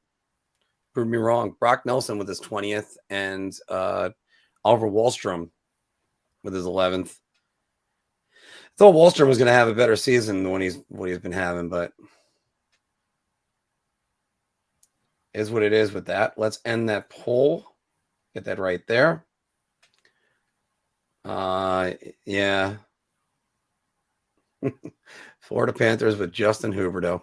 prove me wrong. Brock Nelson with his 20th, and Oliver Wahlstrom with his 11th. I thought Wahlstrom was going to have a better season than what he's been having, but is what it is with that. Let's end that poll. Get that right there. Yeah. Florida Panthers with Justin Huberdeau.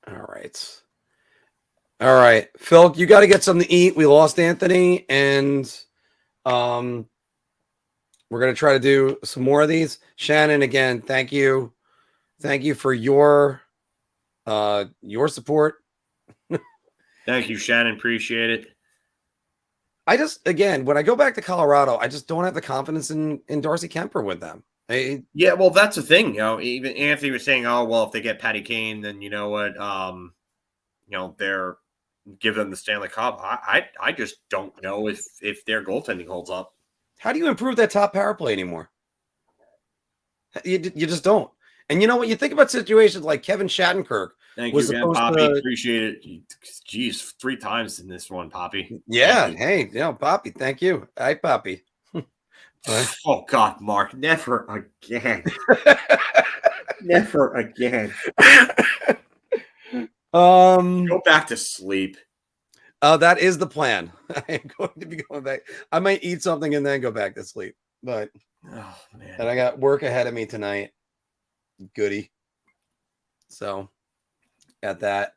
All right. All right. Phil, you got to get something to eat. We lost Anthony, and we're going to try to do some more of these. Shannon, again, thank you. Thank you for your support. Thank you, Shannon. Appreciate it. I just, again, when I go back to Colorado, I just don't have the confidence in Darcy Kemper with them. Yeah, well, that's the thing. You know, even Anthony was saying, oh, well, if they get Patty Kane, then you know what, they're give them the Stanley Cup. I just don't know if their goaltending holds up. How do you improve that top power play anymore? You just don't. And you know what? You think about situations like Kevin Shattenkirk. Thank you again, Poppy. Appreciate it. Jeez, 3 times in this one, Poppy. Yeah. Hey, Poppy. Thank you. Hi, Poppy. Oh, God, Mark. Never again. Never again. Go back to sleep. That is the plan. I am going to be going back. I might eat something and then go back to sleep. But and I got work ahead of me tonight. Goody. So at that.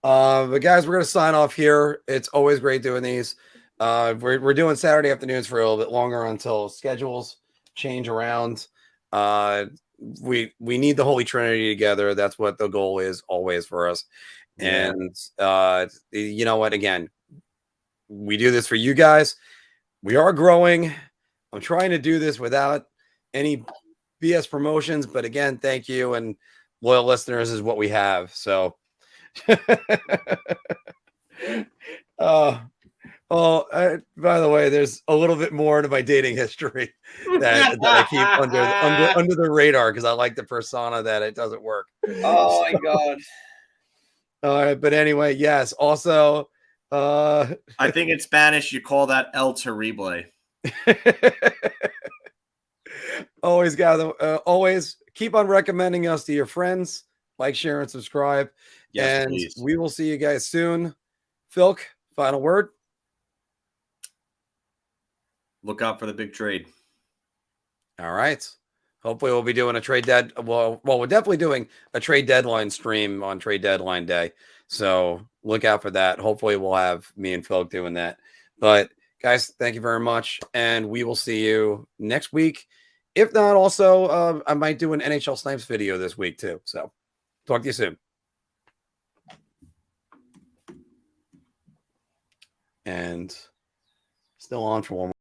But guys, we're gonna sign off here. It's always great doing these. We're doing Saturday afternoons for a little bit longer until schedules change around. We need the Holy Trinity together. That's what the goal is always for us. Yeah. And you know what? Again, we do this for you guys. We are growing. I'm trying to do this without any BS promotions, but again, thank you, and loyal listeners is what we have. So, by the way, there's a little bit more to my dating history that I keep under the radar because I like the persona that it doesn't work. Oh my God. All right, but anyway, yes. Also, I think in Spanish you call that El Terrible. Always, guys. Always keep on recommending us to your friends. Like, share, and subscribe. Yes, and please. We will see you guys soon. Philk, final word. Look out for the big trade. All right. Hopefully we'll be doing a trade well, we're definitely doing a trade deadline stream on trade deadline day. So look out for that. Hopefully we'll have me and Phil doing that. But guys, thank you very much. And we will see you next week. If not, also, I might do an NHL Snipes video this week too. So talk to you soon. And still on for one more.